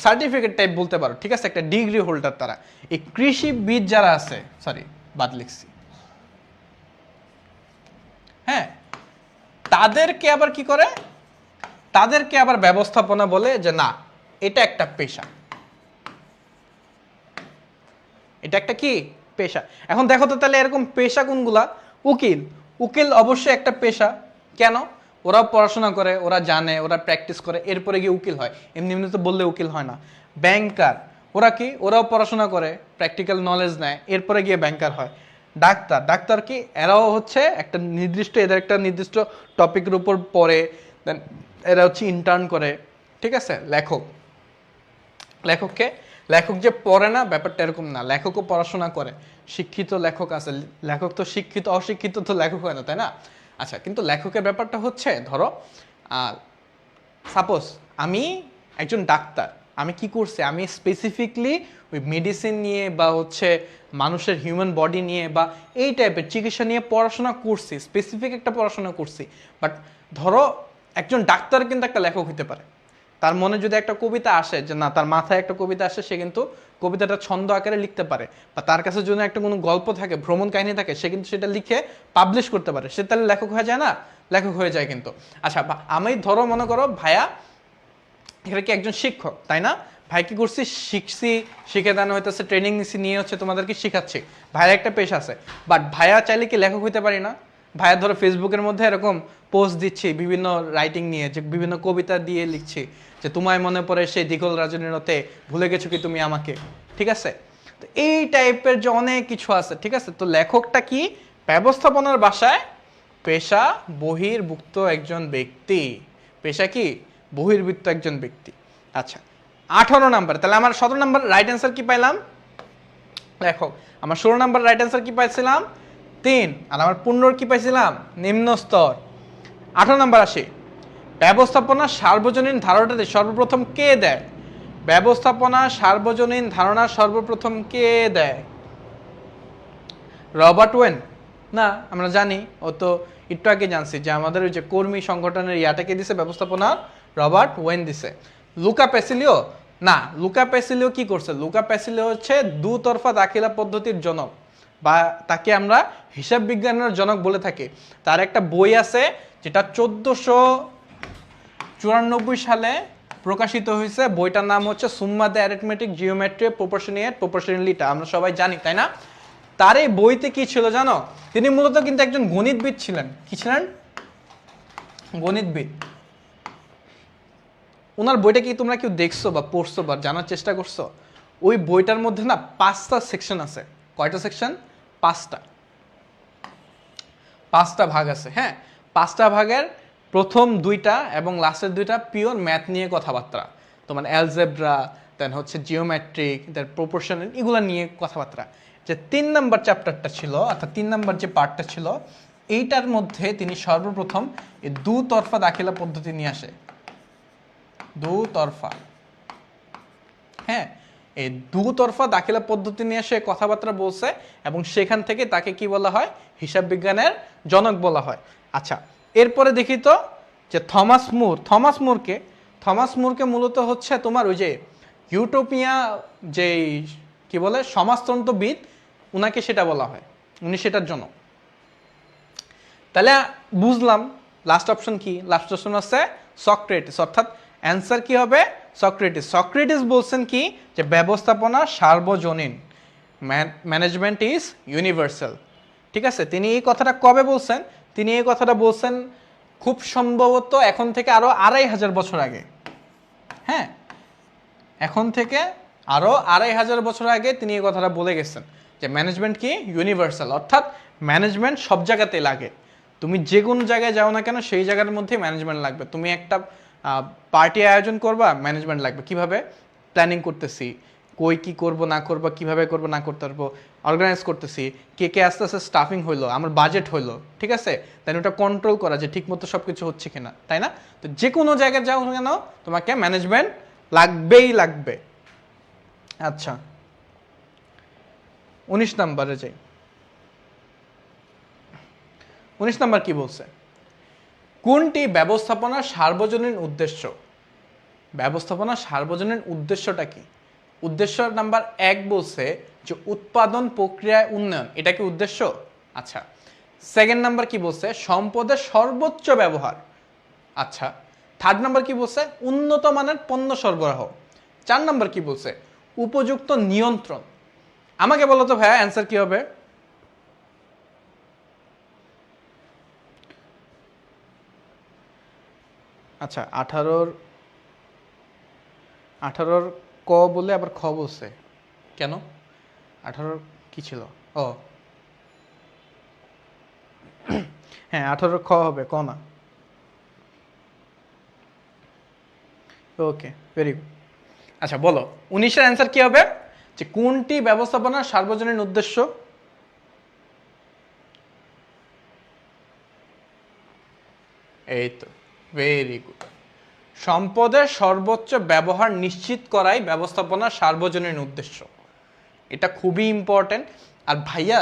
সার্টিফিকেট টাইপ বলতে পারো, ঠিক আছে? একটা ডিগ্রি হোল্ডার তারা। এই কৃষিবিদ যারা আছে, সরি বাদ লিখছি, হ্যাঁ, তাদেরকে আবার কি করে? তাদেরকে আবার ব্যবস্থাপনা বলে যে না, এটা একটা পেশা, এটা একটা কি পেশা। এখন দেখো তো তাহলে এরকম পেশা কোনগুলা? উকিল, উকিল অবশ্যই একটা পেশা। কেন? ওরা পড়াশোনা করে, ওরা জানে, ওরা প্র্যাকটিস করে, এরপরে গিয়ে উকিল হয়, এমনি এমনি তো বললে উকিল হয় না। ব্যাংকার, ওরা কি? ওরাও পড়াশোনা করে, প্র্যাকটিক্যাল নলেজ নেয়, এরপরে গিয়ে ব্যাংকার হয়। ডাক্তার, ডাক্তার কি? এরাও হচ্ছে একটা নির্দিষ্ট, এদের একটা নির্দিষ্ট টপিকের উপর পড়ে, দেন এরা হচ্ছে ইন্টার্ন করে, ঠিক আছে? লেখক, লেখককে, লেখক যে পড়ে না ব্যাপারটা এরকম না, লেখকও পড়াশোনা করে, শিক্ষিত লেখক আছে, লেখক তো শিক্ষিত, অশিক্ষিত তো লেখক হয় না, তাই না? আচ্ছা, কিন্তু লেখকের ব্যাপারটা হচ্ছে ধরো সাপোজ আমি একজন ডাক্তার, আমি কি করছি? আমি স্পেসিফিকলি ওই মেডিসিন নিয়ে বা হচ্ছে মানুষের হিউম্যান বডি নিয়ে বা এই টাইপের চিকিৎসা নিয়ে পড়াশোনা করছি, স্পেসিফিক একটা পড়াশোনা করছি। বাট ধরো একজন ডাক্তার কিন্তু একটা লেখক হতে পারে, তার মনে যদি একটা কবিতা আসে, যে না তার মাথায় একটা কবিতা আসে, সে কিন্তু কবিতাটা ছন্দ আকারে লিখতে পারে, বা তার কাছে যদি একটা কোনো গল্প থাকে, ভ্রমণ কাহিনী থাকে, সে কিন্তু সেটা লিখে পাবলিশ করতে পারে, সে তাহলে লেখক হয়ে যায় না? লেখক হয়ে যায় কিন্তু। আচ্ছা, আমি ধরো মনে করো ভাইয়া এখানে কি একজন শিক্ষক, তাই না? ভাই কি করছি? শিখছি, শিখে দানো হইতেছে, ট্রেনিং নিছি, নিয়ে হচ্ছে তোমাদেরকে শিখাচ্ছি, ভাইয়ের একটা পেশা আছে। বাট ভাইয়া চাইলে কি লেখক হইতে পারি না? ভাইয়া ধরো ফেসবুকের মধ্যে এরকম পোস্ট দিচ্ছি বিভিন্ন রাইটিং নিয়ে, যে বিভিন্ন কবিতা দিয়ে লিখছি যে তোমায় মনে পড়ে সেই দীঘল রজনীর রাতে, ভুলে গেছো কি তুমি আমাকে, ঠিক আছে? তো এই টাইপের যে অনেক কিছু আছে, ঠিক আছে? তো লেখকটা কি? ব্যবস্থাপনার ভাষায় পেশা বহির্ভুক্ত একজন ব্যক্তি। পেশা কি? বহির্ভূত একজন ব্যক্তি। আচ্ছা, 18 নাম্বার, তাহলে আমার 17 নাম্বার রাইট অ্যান্সার কি পাইলাম? লেখক। আমার 16 নাম্বার রাইট অ্যান্সার কি পাইছিলাম? 3 আর আমার 15 কি পাইছিলাম নিম্ন স্তর। 18 নাম্বার আসি, ব্যবস্থাপনা সার্বজনীন ধারণাটি সর্বপ্রথম কে দেয়? ব্যবস্থাপনা সার্বজনীন ধারণা সর্বপ্রথম কে দেয়? Robert when? না, আমরা জানি, ও তো একটু আগে জানছি যে আমাদের ওই যে কর্মী সংগঠনের ইয়াটাকে দিছে ব্যবস্থাপনা, রবার্ট ওয়েন দিছে। লুকা প্যাসিলিও? না, লুকা প্যাসিলিও কি করছে? লুকা প্যাসিলিও হচ্ছে দুতরফা দাখিলা পদ্ধতির জনক, বা তাকে আমরা হিসাব বিজ্ঞানের জনক বলে থাকি। তার একটা বই আছে যেটা 1494 সালে প্রকাশিত হয়েছে। বইটার নাম হচ্ছে সুম্মা দ্য অ্যারিথমেটিক জিওমেট্রি প্রপোর্শনিয়েট প্রপোর্শনালিটি, আমরা সবাই জানি তাই না? তার এই বইতে কি ছিল জানো? তিনি মূলত কিন্তু একজন গণিতবিদ ছিলেন। কি ছিলেন? গণিতবিদ। ওনার বইটা কি তোমরা কেউ দেখছো বা পড়ছো বা জানার চেষ্টা করছো? ওই বইটার মধ্যে না 5টা সেকশন আছে। কয়টা সেকশন? 5টা ভাগ আছে। হ্যাঁ, 5টা ভাগের প্রথম 2টা এবং লাস্টের 2টা পিওর ম্যাথ নিয়ে কথাবার্তা। তোমার অ্যালজেব্রা, দেন হচ্ছে জিওমেট্রিক, দেন প্রপোর্শনাল, এগুলো নিয়ে কথাবার্তা। যে 3 নাম্বার চ্যাপ্টারটা ছিল, অর্থাৎ 3 নাম্বার যে পার্টটা ছিল, এইটার মধ্যে তিনি সর্বপ্রথম এই দুতরফা দাখিলা পদ্ধতি নিয়ে আসে। দুতরফা, হ্যাঁ, এই দুতরফা দাখিলা পদ্ধতি নিয়ে সে কথাবার্তা বলছে এবং সেখান থেকে তাকে কি বলা হয়? হিসাব বিজ্ঞানের জনক বলা হয়। আচ্ছা, এরপরে দেখি তো যে থমাস মুর। থমাস মুরকে মূলত হচ্ছে তোমার ওই যে ইউটোপিয়া যে কি বলে সমাজতন্ত্রবিদ, উনাকে সেটা বলা হয়, উনি সেটার জনক। তাহলে বুঝলাম লাস্ট অপশন কি? লাস্ট অপশন আছে সক্রেটিস, অর্থাৎ অ্যান্সার কি হবে? সক্রেটিস। সক্রেটিস বলছেন কি? যে ব্যবস্থাপনা সার্বজনীন, ম্যানেজমেন্ট ইজ ইউনিভার্সাল। ঠিক আছে, তিনি এই কথাটা কবে বলছেন? তিনি এই কথাটা বলছেন খুব সম্ভবত এখন থেকে আরো 2500 বছর আগে। হ্যাঁ, এখন থেকে আরো 2500 বছর আগে তিনি এই কথাটা বলে গেছেন যে ম্যানেজমেন্ট কি? ইউনিভার্সাল, অর্থাৎ ম্যানেজমেন্ট সব জায়গাতেই লাগে। তুমি যে কোনো জায়গায় যাও না কেন, সেই জায়গার মধ্যে ম্যানেজমেন্ট লাগবে। তুমি একটা পার্টি আয়োজন করবা, ম্যানেজমেন্ট লাগবে। কিভাবে প্ল্যানিং করতেছি, কই কি করব না করবো, কিভাবে করব না করতে পারবো, অর্গানাইজ করতেছি, কে কে আস্তে আস্তে স্টাফিং হইলো, আমার বাজেট হইলো, ঠিক আছে, তাই ওটা কন্ট্রোল করা যে ঠিক মতো সব কিছু হচ্ছে কিনা, তাই না? তো যে কোনো জায়গায় যাও না কেন তোমাকে ম্যানেজমেন্ট লাগবেই লাগবে। আচ্ছা, 19 নাম্বারে যাই। 19 নাম্বার কি বলছে? কোনটি ব্যবস্থাপনার সার্বজনীন উদ্দেশ্য? ব্যবস্থাপনার সার্বজনীন উদ্দেশ্যটা কি? উদ্দেশ্য নাম্বার 1 বলছে যে উৎপাদন প্রক্রিয়ায় উন্নয়ন, এটা কি উদ্দেশ্য? আচ্ছা, সেকেন্ড নাম্বার কি বলছে? সম্পদের সর্বোচ্চ ব্যবহার। আচ্ছা, থার্ড নাম্বার কি বলছে? উন্নত মানের পণ্য সরবরাহ। 4 নাম্বার কি বলছে? উপযুক্ত নিয়ন্ত্রণ। আমাকে বলো তো ভাইয়া অ্যান্সার কি হবে? আচ্ছা, 18 ক বলে আবার খ বলছে কেন? 18 কি ছিল? ও হ্যাঁ, 18 খ হবে, ক না। ওকে, ভেরি গুড। আচ্ছা বলো, 19-এর অ্যান্সার কি হবে? যে কোনটি ব্যবস্থাপনার সার্বজনীন উদ্দেশ্য? এই তো, ভেরি গুড। সম্পদের সর্বোচ্চ ব্যবহার নিশ্চিত করাই ব্যবস্থাপনার সার্বজনীন উদ্দেশ্য। এটা খুবই ইম্পর্টেন্ট। আর ভাইয়া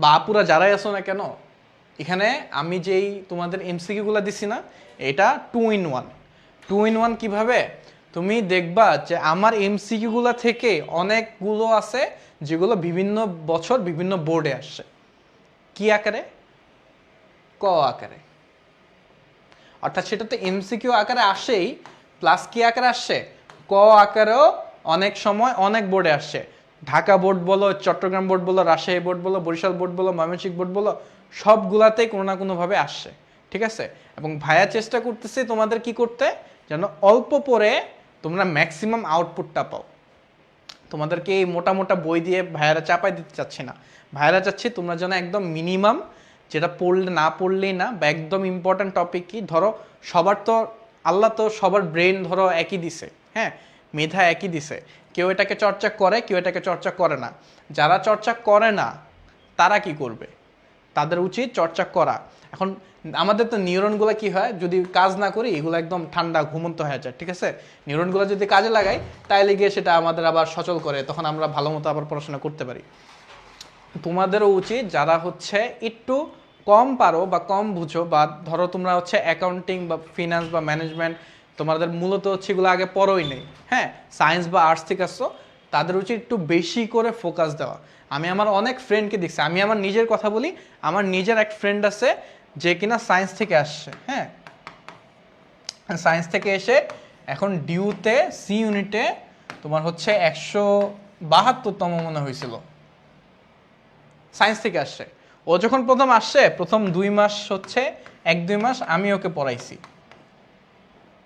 বাপুরা যারাই আসো না কেন, এখানে আমি যেই তোমাদের এমসিকিউগুলো দিছি না, এটা 2 in 1। 2 in 1 কিভাবে? তুমি দেখবা যে আমার এমসিকিউগুলো থেকে অনেকগুলো আছে যেগুলো বিভিন্ন বছর বিভিন্ন বোর্ডে আসছে। কি আকারে? ক আকারে। অর্থাৎ সেটা তো এমসিকিউ আকারে আসেই, প্লাস কি আকারে আসছে? ক আকারেও অনেক সময় অনেক বোর্ডে আসছে। ঢাকা বোর্ড বলো, চট্টগ্রাম বোর্ড বলো, রাজশাহী বোর্ড বলো, বরিশাল বোর্ড বলো, ময়মনসিংহ বোর্ড বলো, সবগুলাতেই কোনো না কোনোভাবে আসছে। ঠিক আছে, এবং ভাইয়া চেষ্টা করতেছি তোমাদের কি করতে, যেন অল্প পরে তোমরা ম্যাক্সিমাম আউটপুটটা পাও। তোমাদেরকে এই মোটা মোটা বই দিয়ে ভাইয়ারা চাপাই দিতে চাচ্ছি না। ভাইয়ারা চাচ্ছি তোমরা যেন একদম মিনিমাম, যেটা পড়লে না পড়লেই না, বা একদম ইম্পর্ট্যান্ট টপিক কি, ধরো সবার তো আল্লাহ তো সবার ব্রেন ধরো একই দিছে, হ্যাঁ, মেধা একই দিছে। কেউ এটাকে চর্চা করে, কেউ এটাকে চর্চা করে না। যারা চর্চা করে না তারা কি করবে? তাদের উচিত চর্চা করা। এখন আমাদের তো নিউরনগুলো কি হয়, যদি কাজ না করি এগুলো একদম ঠান্ডা ঘুমন্ত হয়ে যায়, ঠিক আছে? নিউরনগুলো যদি কাজে লাগাই তাইলে গিয়ে সেটা আমাদের আবার সচল করে, তখন আমরা ভালো মতো আবার পড়াশোনা করতে পারি। তোমাদেরও উচিত যারা হচ্ছে একটু কম পারো বা কম বুঝো, বা ধরো তোমরা হচ্ছে অ্যাকাউন্টিং বা ফিনান্স বা ম্যানেজমেন্ট তোমাদের মূলত হচ্ছে এগুলো আগে পড়োই নেই, হ্যাঁ, সায়েন্স বা আর্টস থেকে আসছো, তাদের উচিত একটু বেশি করে ফোকাস দেওয়া। আমি আমার অনেক ফ্রেন্ডকে দেখছি, আমি আমার নিজের কথা বলি, আমার নিজের এক ফ্রেন্ড আছে যে কিনা সায়েন্স থেকে আসছে, হ্যাঁ, সায়েন্স থেকে এসে এখন ডিউতে সি ইউনিটে তোমার হচ্ছে 172তম মনে হয়েছিল, সায়েন্স থেকে আসছে। ও যখন প্রথম আসছে, প্রথম 2 মাস হচ্ছে 1-2 মাস আমি ওকে পড়াইছি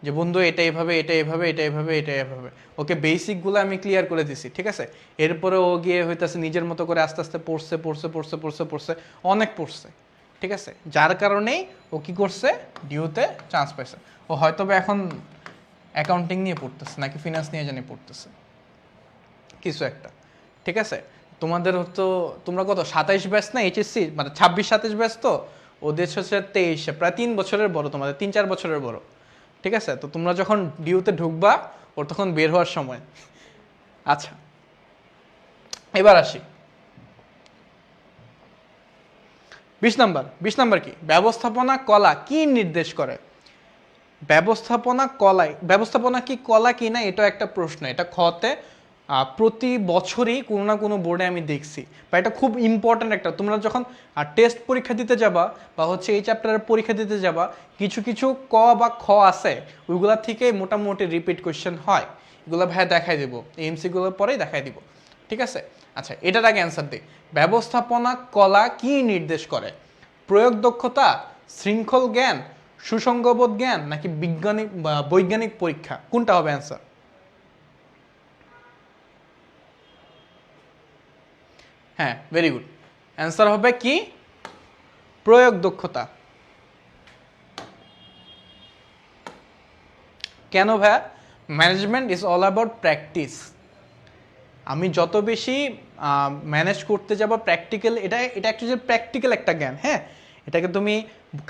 যে বন্ধু এটা এইভাবে, এটা এইভাবে, এটা এইভাবে, এটা এইভাবে, ওকে বেসিকগুলো আমি ক্লিয়ার করে দিছি, ঠিক আছে? এরপরে ও গিয়ে হইতেছে নিজের মতো করে আস্তে আস্তে পড়ছে পড়ছে পড়ছে পড়ছে পড়ছে অনেক পড়ছে, ঠিক আছে? যার কারণেই ও কি করছে, ডিউতে চান্স পাইছে। ও হয়তো এখন অ্যাকাউন্টিং নিয়ে পড়তেছে নাকি ফিনান্স নিয়ে জানি পড়তেছে কিছু একটা, ঠিক আছে? তোমাদের তো তোমরা কত 27 ব্যাচ না এইচএসসি, মানে 26-27 ব্যাচ, তো ওদের হচ্ছে 23, প্রায় 3 বছরের বড়, তোমাদের 3-4 বছরের বড়, ঠিক আছে? তো তোমরা যখন ডিউতে ঢুকবা ওর তখন বের হওয়ার সময়। আচ্ছা, এবার আসি 20 নাম্বার কি? ব্যবস্থাপনা কলা কি নির্দেশ করে? ব্যবস্থাপনা কি কলা কি না, এটা একটা প্রশ্ন। এটা খতে প্রতি বছরই কোনো না কোনো বোর্ডে আমি দেখছি, বা এটা খুব ইম্পর্ট্যান্ট একটা। তোমরা যখন টেস্ট পরীক্ষা দিতে যাবা বা হচ্ছে এই চ্যাপ্টারের পরীক্ষা দিতে যাবা, কিছু কিছু ক বা খ আছে, ওইগুলা থেকে মোটামুটি রিপিট কোয়েশ্চেন হয়। এগুলো ভাইয়া দেখাই দিব, এমসিগুলোর পরেই দেখাই দিব, ঠিক আছে? আচ্ছা, এটার আগে অ্যান্সার দিই। ব্যবস্থাপনা কলা কি নির্দেশ করে? প্রয়োগ দক্ষতা, শৃঙ্খল জ্ঞান, সুসংগবোধ জ্ঞান, নাকি বৈজ্ঞানিক পরীক্ষা? কোনটা হবে অ্যান্সার? হ্যাঁ, ভেরি গুড। অ্যান্সার হবে কি? প্রয়োগ দক্ষতা। কেন ভাইয়া? Management is all about practice. আমি যত বেশি ম্যানেজ করতে যাব প্র্যাকটিক্যাল, এটা এটা অ্যাকচুয়ালি প্র্যাকটিক্যাল একটা জ্ঞান, হ্যাঁ। এটাকে তুমি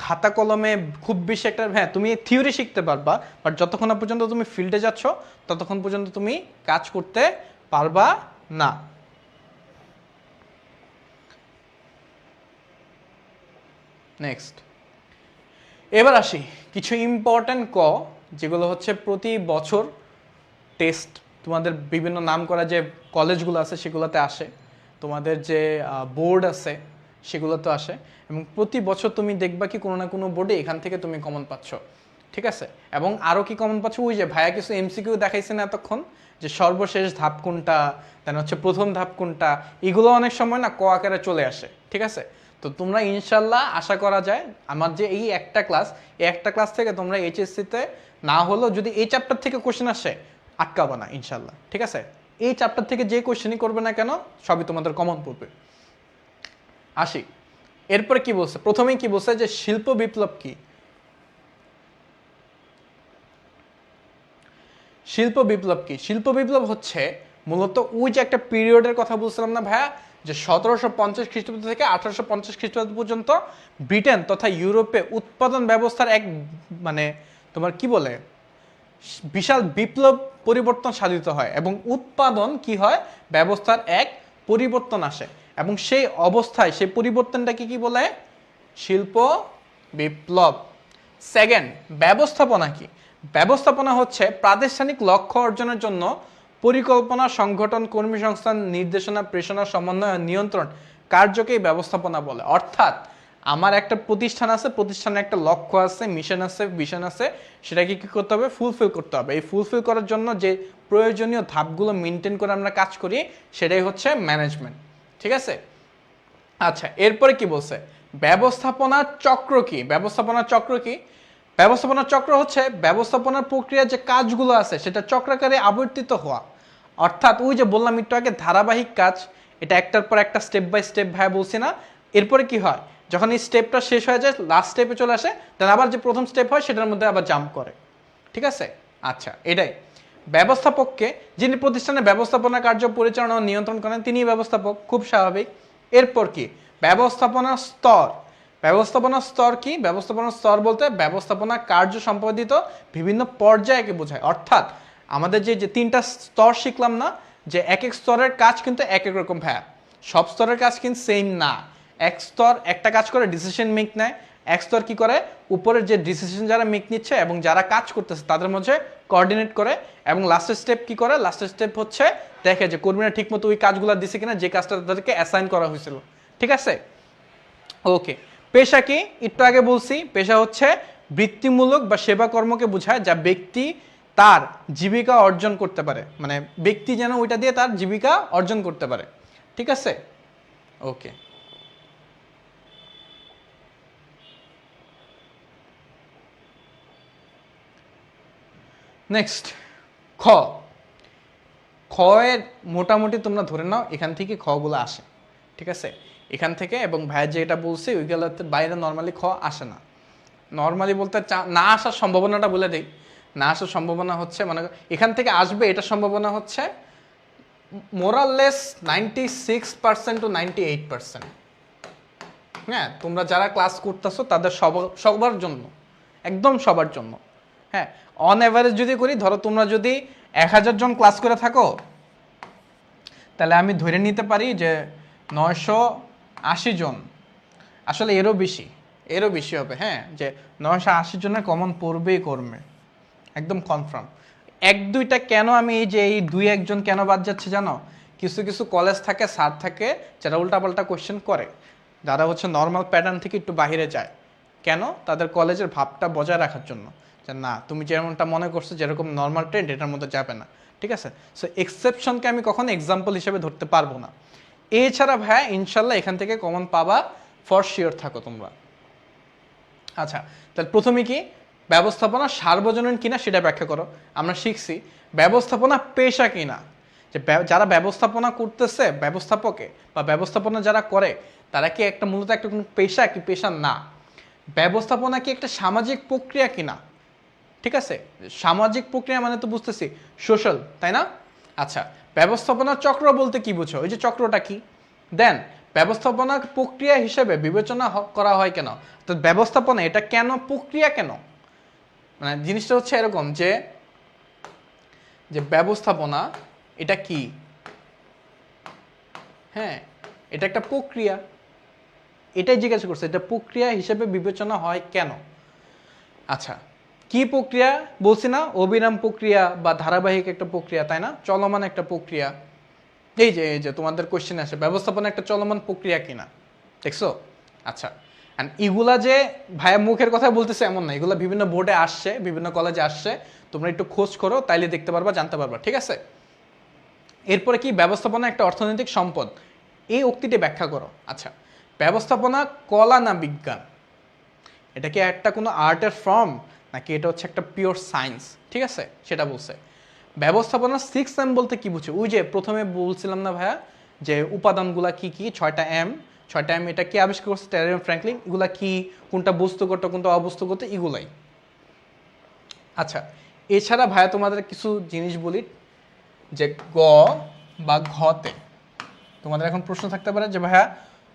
খাতা কলমে খুব বেশি একটা, হ্যাঁ তুমি থিওরি শিখতে পারবা, বাট যতক্ষণ না পর্যন্ত তুমি ফিল্ডে যাচ্ছ ততক্ষণ পর্যন্ত তুমি কাজ করতে পারবা না। নেক্সট, এবার আসি কিছু ইম্পর্ট্যান্ট যেগুলো হচ্ছে প্রতি বছর টেস্ট, তোমাদের বিভিন্ন নাম করা যে কলেজগুলো আছে সেগুলোতে আসে, তোমাদের যে বোর্ড আছে সেগুলোতে আসে, এবং প্রতি বছর তুমি দেখবা কি কোনো না কোনো বোর্ডে এখান থেকে তুমি কমন পাচ্ছ, ঠিক আছে? এবং আরও কি কমন পাচ্ছ, ওই যে ভাইয়া কিছু এমসিকিউ দেখাইছে না এতক্ষণ, যে সর্বশেষ ধাপ কোনটা, দেন হচ্ছে প্রথম ধাপ কোনটা, এগুলো অনেক সময় না ক আকারে চলে আসে, ঠিক আছে? তো তোমরা ইনশাল্লাহ আশা করা যায় আমার যে এই একটা ক্লাস থেকে তোমরা এইচএসসিতে না হলেও যদি এই চ্যাপ্টার থেকে কোশ্চেন আসে আটকাবা না ইনশাল্লাহ, ঠিক আছে? এই চ্যাপ্টার থেকে যে কোশ্চেনই করবে না কেন সবই তোমাদের কমন পড়বে। আসি, এরপরে কি বলছে, প্রথমেই কি বলছে যে শিল্প বিপ্লব কি? শিল্প বিপ্লব কি? শিল্প বিপ্লব হচ্ছে মূলত ওই যে একটা পিরিয়ডের কথা বলছিলাম না ভাইয়া, যে 1750 খ্রিস্টাব্দ থেকে 1850 খ্রিস্টাব্দ পর্যন্ত ব্রিটেন তথা ইউরোপে উৎপাদন ব্যবস্থার এক, মানে তোমার কি বলে, বিশাল বিপ্লব পরিবর্তন সাধিত হয়, এবং উৎপাদন কি হয়, ব্যবস্থার এক পরিবর্তন আসে, এবং সেই অবস্থায় সেই পরিবর্তনটাকে কি বলে? শিল্প বিপ্লব। সেকেন্ড, ব্যবস্থাপনা কি? ব্যবস্থাপনা হচ্ছে প্রাতিষ্ঠানিক লক্ষ্য অর্জনের জন্য পরিকল্পনা, সংগঠন, কর্মী সংস্থান, নির্দেশনা, প্রেষণা, সমন্বয়, নিয়ন্ত্রণ কার্যকেই ব্যবস্থাপনা বলে। অর্থাৎ আমার একটা প্রতিষ্ঠান আছে, প্রতিষ্ঠানের একটা লক্ষ্য আছে, মিশন আছে, ভিশন আছে, সেটাকে কি করতে হবে? ফুলফিল করতে হবে। এই ফুলফিল করার জন্য যে প্রয়োজনীয় ধাপগুলো মেনটেন করে আমরা কাজ করি সেটাই হচ্ছে ম্যানেজমেন্ট, ঠিক আছে? আচ্ছা, এরপরে কি বলছে? ব্যবস্থাপনার চক্র কি? ব্যবস্থাপনার চক্র কি? ব্যবস্থাপনার চক্র হচ্ছে ব্যবস্থাপনার প্রক্রিয়ার যে কাজগুলো আছে সেটা চক্রাকারে আবর্তিত হওয়া। অর্থাৎ ওই যে বললাম একটু আগে, ধারাবাহিক কাজ, এটা একটার পর একটা স্টেপ বাই স্টেপ ভাই বলছি না? এরপরে কি হয়, যখন এই স্টেপটা শেষ হয়ে যায় লাস্ট স্টেপে চলে আসে, দেন আবার যে প্রথম স্টেপ হয় সেটার মধ্যে আবার জাম্প করে, ঠিক আছে? আচ্ছা, এটাই ব্যবস্থাপককে, যিনি প্রতিষ্ঠানের ব্যবস্থাপনা কার্য পরিচালনা ও নিয়ন্ত্রণ করেন তিনিই ব্যবস্থাপক, খুব স্বাভাবিক। এরপর কি? ব্যবস্থাপনার স্তর। ব্যবস্থাপনার স্তর কি? ব্যবস্থাপনার স্তর বলতে ব্যবস্থাপনা কার্য সম্পাদিত বিভিন্ন পর্যায়কে বোঝায়। অর্থাৎ আমাদের যে তিনটা স্তর শিখলাম না, যে এক এক স্তরের কাজ কিন্তু এক এক রকম ভাইয়া, সব স্তরের কাজ কিন্তু সেম না। এক স্তর একটা কাজ করে ডিসিশন মেক নেয়, এক স্তর কি করে উপরের যে ডিসিশন যারা মেক নিচ্ছে এবং যারা কাজ করতেছে তাদের মধ্যে কোঅর্ডিনেট করে, এবং লাস্টের স্টেপ কি করে, লাস্টের স্টেপ হচ্ছে দেখে যে কর্মীরা ঠিক মতো ওই কাজগুলো দিছে কিনা যে কাজটা তাদেরকে অ্যাসাইন করা হয়েছিল। ঠিক আছে, ওকে। পেশা কি? একটু আগে বলছি, পেশা হচ্ছে বৃত্তিমূলক বা সেবা কর্মকে বোঝায় যা ব্যক্তি তার জীবিকা অর্জন করতে পারে, মানে ব্যক্তি যেন ওইটা দিয়ে তার জীবিকা অর্জন করতে পারে। ঠিক আছে, ওকে। নেক্সট খ। খ এর মোটামুটি তোমরা ধরে নাও এখান থেকে খ গুলো আসে। ঠিক আছে, এখান থেকে, এবং ভাইয়া যেটা বলছে ওইগুলোতে বাইরে নর্মালি খ আসে না। নর্মালি বলতে না আসার সম্ভাবনাটা বলে দেই। না আসার সম্ভাবনা হচ্ছে, মানে এখান থেকে আসবে এটা সম্ভাবনা হচ্ছে মোরাললেস 96% টু 98%। হ্যাঁ, তোমরা যারা ক্লাস করতেছো তাদের সবার জন্য, একদম সবার জন্য। হ্যাঁ, অন অ্যাভারেজ যদি করি, ধরো তোমরা যদি 1000 জন ক্লাস করে থাকো, তাহলে আমি ধরে নিতে পারি যে 980 জন, আসলে এরও বেশি হবে। হ্যাঁ, যে 980 জনের কমন পড়বেই করবে, একদম কনফার্ম। এক দুইটা কেন আমি এই 2-1 জন কেন বাদ যাচ্ছে জানো? কিছু কিছু কলেজ থাকে, স্যার থাকে যারা উল্টাপাল্টা কোয়েশ্চেন করে, যারা হচ্ছে নর্মাল প্যাটার্ন থেকে একটু বাইরে যায়। কেন? তাদের কলেজের ভাবটা বজায় রাখার জন্য, যে না তুমি যেমনটা মনে করছো যেরকম নর্মাল ট্রেন্ড এটার মধ্যে যাবে না। ঠিক আছে, সো এক্সেপশনকে আমি কখনো এক্সাম্পল হিসেবে ধরতে পারবো না। এছাড়া ভাইয়া ইনশাল্লাহ এখান থেকে কমন পাবা, ফর শিওর থাকো তোমরা। আচ্ছা, তাহলে প্রথমে কি ব্যবস্থাপনা সার্বজনীন কিনা সেটা ব্যাখ্যা করো। আমরা শিখছি ব্যবস্থাপনা পেশা কিনা, যে যারা ব্যবস্থাপনা করতেছে, ব্যবস্থাপকে বা ব্যবস্থাপনা যারা করে, তারা কি একটা মূলত একটা কোনো পেশা কি পেশা না। ব্যবস্থাপনা কি একটা সামাজিক প্রক্রিয়া কিনা? ঠিক আছে, সামাজিক প্রক্রিয়া মানে তো বুঝতেছি সোশ্যাল, তাই না? আচ্ছা, ব্যবস্থাপনা চক্র বলতে কি বুঝো? ওই যে চক্রটা কি, দেন ব্যবস্থাপনা প্রক্রিয়া হিসেবে বিবেচনা করা হয় কেন? তো ব্যবস্থাপনা এটা কেন প্রক্রিয়া কেন? মানে জিনিসটা হচ্ছে এরকম যে ব্যবস্থাপনা এটা কি, হ্যাঁ এটা একটা প্রক্রিয়া, এটাই জিজ্ঞাসা করছে, এটা প্রক্রিয়া হিসেবে বিবেচনা হয় কেন। আচ্ছা, কি প্রক্রিয়া বলছি না? অবিরাম প্রক্রিয়া বা ধারাবাহিক একটা প্রক্রিয়া, তাই না? চলমান একটা প্রক্রিয়া। এই যে তোমাদের কোশ্চেন আসে ব্যবস্থাপনা একটা চলমান প্রক্রিয়া কিনা, দেখছো? আচ্ছা, এগুলা যে ভাইয়া মুখের কথা বলতেছে এমন না, এগুলা বিভিন্ন বোর্ডে আসছে, বিভিন্ন কলেজে আসছে, তোমরা একটু খোঁজ করো, তাইলে দেখতে পারবা, জানতে পারবা। ঠিক আছে, এরপরে কি ব্যবস্থাপনা একটা অর্থনৈতিক সম্পদ, এই উক্তিটি ব্যাখ্যা করো। আচ্ছা, ব্যবস্থাপনা কলা না বিজ্ঞান? এটা কি একটা কোনো আর্টের ফর্ম, নাকি এটা হচ্ছে একটা পিওর সায়েন্স? ঠিক আছে, সেটা বলছে। ব্যবস্থাপনা 6M বলতে কি বুঝো? ওই যে প্রথমে বলছিলাম না ভাইয়া, যে উপাদানগুলা কি কি, 6টা M। এটা কি আবিষ্কার করছে? Taylor Franklin. এগুলা কি, কোনটা বস্তুগত কোনটা অবস্তুগত, এগুলাই। আচ্ছা, এছাড়া ভাইয়া তোমাদের কিছু জিনিস বলি, যে গ বা ঘতে তোমাদের এখন প্রশ্ন থাকতে পারে যে ভাইয়া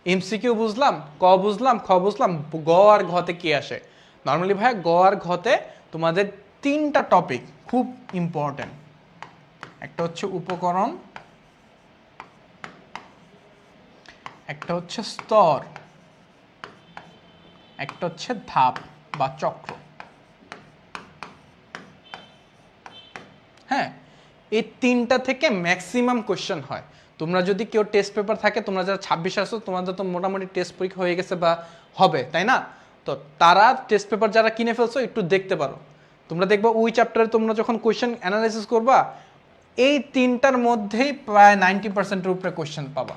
এমসিকিউ বুঝলাম, ক বুঝলাম, খ বুঝলাম, গ আর ঘতে কি আসে? নর্মালি ভাইয়া গ আর ঘতে তোমাদের 3টা টপিক খুব ইম্পর্টেন্ট। একটা হচ্ছে উপকরণ, একটা হচ্ছে স্তর, একটা হচ্ছে ধাপ বা চক্র। হ্যাঁ, এই 3টা থেকে ম্যাক্সিমাম কোশ্চেন হয়। তোমরা যদি কেউ টেস্ট পেপার থাকে, তোমরা যারা 26 আসো, তোমাদের তো মোটামুটি টেস্ট পরীক্ষা হয়ে গেছে বা হবে, তাই না? তো তারা টেস্ট পেপার যারা কিনে ফেলছো একটু দেখতে পারো। তোমরা দেখবা ওই চ্যাপ্টারে তোমরা যখন কোশ্চেন অ্যানালাইসিস করবা, এই 3টার মধ্যেই প্রায় 90%-এর উপরে কোশ্চেন পাবা।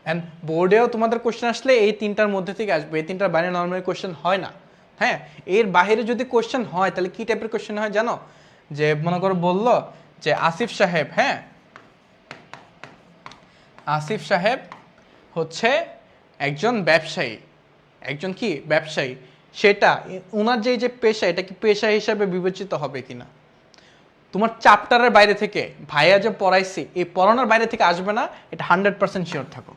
অ্যান্ড বোর্ডেও তোমাদের কোশ্চেন আসলে এই 3টার মধ্যে থেকে আসবে, এই 3টার বাইরে নর্মালি কোশ্চেন হয় না। হ্যাঁ, এর বাইরে যদি কোশ্চেন হয় তাহলে কি টাইপের কোশ্চেন হয় জানো? যে মনে করো বললো যে আসিফ সাহেব, হ্যাঁ আসিফ সাহেব হচ্ছে একজন ব্যবসায়ী, একজন কি ব্যবসায়ী, সেটা ওনার যে পেশা, এটা কি পেশা হিসাবে বিবেচিত হবে কিনা? তোমার চ্যাপ্টারের বাইরে থেকে ভাইয়া যে পড়াইছি, এই পড়ানোর বাইরে থেকে আসবে না, এটা 100% শিওর থাকো।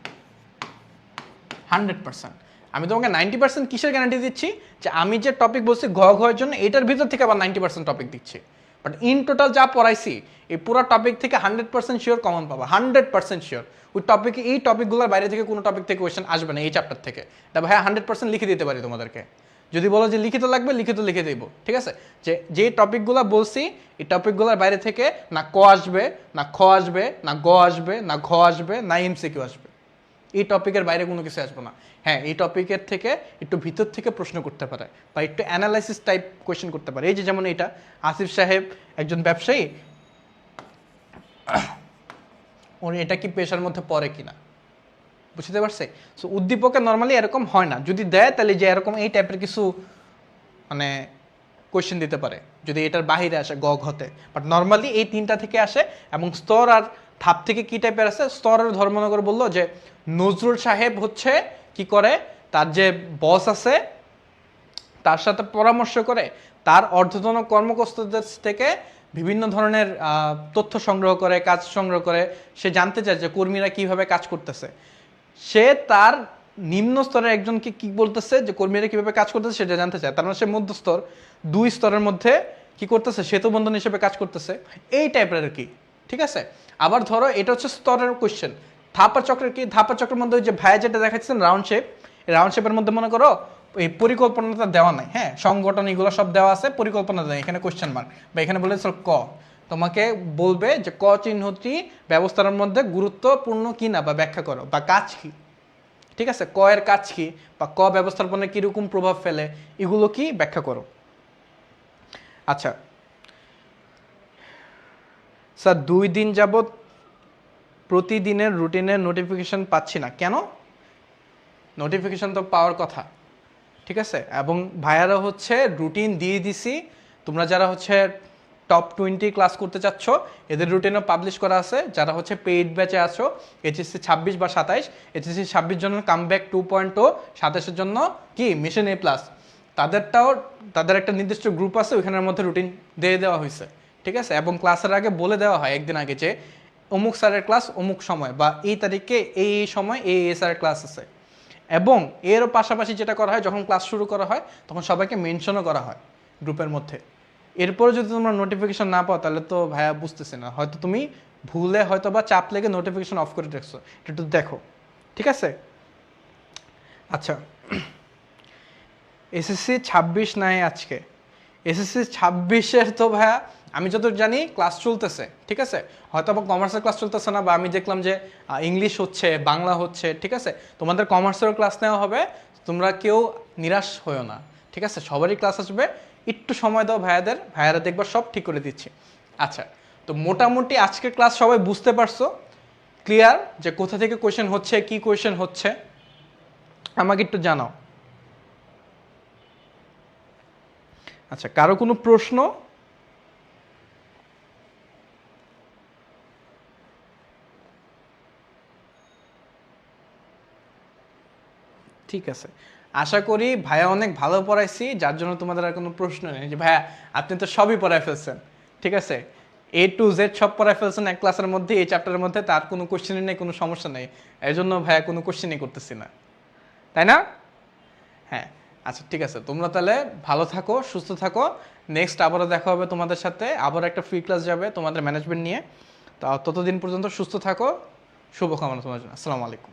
100%। আমি তোমাকে 90% কিসের গ্যারান্টি দিচ্ছি, যে আমি যে টপিক বলছি ঘ ঘয়ের জন্য এটার ভিতর থেকে আবার 90% টপিক দিচ্ছি, বাট ইন টোটাল যা পড়াইছি এই পুরো টপিক থেকে 100% শিওর কমন পাবা, 100% শিওর। ওই টপিকে এই টপিকগুলোর বাইরে থেকে কোনো টপিক থেকে কোয়েশ্চেন আসবে না এই চ্যাপ্টার থেকে, এটা ভাই 100% লিখে দিতে পারি তোমাদেরকে। যদি বলো যে লিখিত লাগবে, লিখিত লিখে দেবো, ঠিক আছে। যে টপিকগুলো বলছি এই টপিকগুলোর বাইরে থেকে না ক আসবে, না খ আসবে, না গ আসবে, না ঘ আসবে, না এমসিকিউ আসবে, এই টপিকের বাইরে কোনো কিছু আসবে না। হ্যাঁ, এই টপিকের থেকে একটু ভিতর থেকে প্রশ্ন করতে পারে বা একটু অ্যানালাইসিস টাইপ কোয়েশ্চেন করতে পারে। এই যে যেমন এটা আসিফ সাহেব একজন ব্যবসায়ী, উনি এটা কি পেশার মধ্যে পড়ে কিনা, বুঝতে পারছে। সো উদ্দীপকে নর্মালি এরকম হয় না, যদি দেয় তাহলে যে এরকম এই টাইপের কিছু মানে কোয়েশ্চেন দিতে পারে যদি এটার বাহিরে আসে গ ঘতে, বাট নর্মালি এই তিনটা থেকে আসে। এবং স্তর আর ধাপ থেকে কি টাইপের আছে, স্তরের ধর্মনগর বললো যে নজরুল সাহেব হচ্ছে কি করে, তার যে বস আছে তার সাথে পরামর্শ করে তার অর্ধতন কর্মকর্তাদের থেকে বিভিন্ন ধরনের তথ্য সংগ্রহ করে, কাজ সংগ্রহ করে, সে জানতে চায় যে কর্মীরা কিভাবে কাজ করতেছে। সে তার নিম্ন স্তরের একজনকে কি বলতেছে যে কর্মীরা কিভাবে কাজ করতেছে সেটা জানতে চায়, তার মানে সে মধ্যস্তর, দুই স্তরের মধ্যে কি করতেছে, সেতু বন্ধন হিসেবে কাজ করতেছে, এই টাইপের আর কি, ঠিক আছে। আবার ধরো এটা হচ্ছে স্তরের কোয়েশ্চেন। ধাপা চক্রের কি, ধাপা চক্রের মধ্যে যে ভাইয়া যেটা দেখাচ্ছেন রাউন্ড শেপ, রাউন্ড শেপের মধ্যে মনে করো এই পরিকল্পনাটা দেওয়া নাই, হ্যাঁ, সংগঠন এগুলো সব দেওয়া আছে, পরিকল্পনা দেয়, এখানে কোয়েশ্চেন মার্ক বা এখানে বলে ক, তোমাকে বলবে যে ক চিহ্নটি ব্যবস্থার মধ্যে গুরুত্বপূর্ণ কি না বা ব্যাখ্যা করো বা কাজ কি, ঠিক আছে, ক এর কাজ কি বা ক ব্যবস্থাপনায় কিরকম প্রভাব ফেলে এগুলো কি ব্যাখ্যা করো। আচ্ছা স্যার 2 দিন যাবত প্রতিদিনের রুটিনের নোটিফিকেশন পাচ্ছি না কেন? নোটিফিকেশন তো পাওয়ার কথা, ঠিক আছে। এবং ভাইয়ারা হচ্ছে রুটিন দিয়ে দিছি, তোমরা যারা হচ্ছে টপ 20 ক্লাস করতে চাচ্ছ এদের রুটিনও পাবলিশ করা আছে। যারা হচ্ছে পেইড ব্যাচে আছো এইচএসসি 26 বা 27, এইচএসসি 26 জন্য কামব্যাক 2.0, 27-এর জন্য কি মিশন A+, তাদেরটাও তাদের একটা নির্দিষ্ট গ্রুপ আছে, ওইখানের মধ্যে রুটিন দিয়ে দেওয়া হয়েছে, ঠিক আছে। এবং ক্লাসের আগে বলে দেওয়া হয় একদিন আগে যে অমুক স্যারের ক্লাস অমুক সময় বা এই তারিখে এই সময় এই স্যারের ক্লাস আছে। এবং এর পাশাপাশি যেটা করা হয়, যখন ক্লাস শুরু করা হয় তখন সবাইকে মেনশনও করা হয় গ্রুপের মধ্যে। এরপরে যদি তোমরা নোটিফিকেশন না পাও তাহলে তো ভাইয়া বুঝতেছি না, হয়তো তুমি ভুলে হয়তো বা চাপ লেগে নোটিফিকেশন অফ করে রাখছো, এটা একটু দেখো, ঠিক আছে। আচ্ছা এসএসসি 26 নাই আজকে, এসএসসি 26-এর তো ভাইয়া আমি যত জানি ক্লাস চলতেছে, ঠিক আছে। হয়তো আবার কমার্সের ক্লাস চলতেছে না, বা আমি দেখলাম যে ইংলিশ হচ্ছে, বাংলা হচ্ছে, ঠিক আছে। তোমাদের কমার্সেরও ক্লাস নেওয়া হবে, তোমরা কেউ নিরাশ হয়েও না, ঠিক আছে। সবারই ক্লাস আসবে, একটু সময় দাও ভাইয়াদের, ভাইয়ারা দেখবা সব ঠিক করে দিচ্ছি। আচ্ছা তো মোটামুটি আজকের ক্লাস সবাই বুঝতে পারছো, ক্লিয়ার যে কোথা থেকে কোয়েশ্চেন হচ্ছে, কি কোয়েশ্চেন হচ্ছে, আমাকে একটু জানাও। আচ্ছা কারো কোনো প্রশ্ন? ঠিক আছে, আশা করি ভাইয়া অনেক ভালো পড়াইছি, যার জন্য তোমাদের আর কোনো প্রশ্ন নেই যে ভাইয়া আপনি তো সবই পড়াই ফেলছেন, ঠিক আছে, A to Z সব পড়াই ফেলছেন এক ক্লাসের মধ্যে, এই চ্যাপ্টারের মধ্যে, তার কোনো কোশ্চেনই নেই, কোনো সমস্যা নেই, এর জন্য ভাইয়া কোনো কোশ্চেনই করতেছি না, তাই না? হ্যাঁ আচ্ছা ঠিক আছে, তোমরা তাহলে ভালো থাকো, সুস্থ থাকো, নেক্সট আবারও দেখা হবে তোমাদের সাথে, আবার একটা ফ্রি ক্লাস যাবে তোমাদের ম্যানেজমেন্ট নিয়ে। তো ততদিন পর্যন্ত সুস্থ থাকো, শুভকামনা তোমার জন্য, আসসালামু আলাইকুম।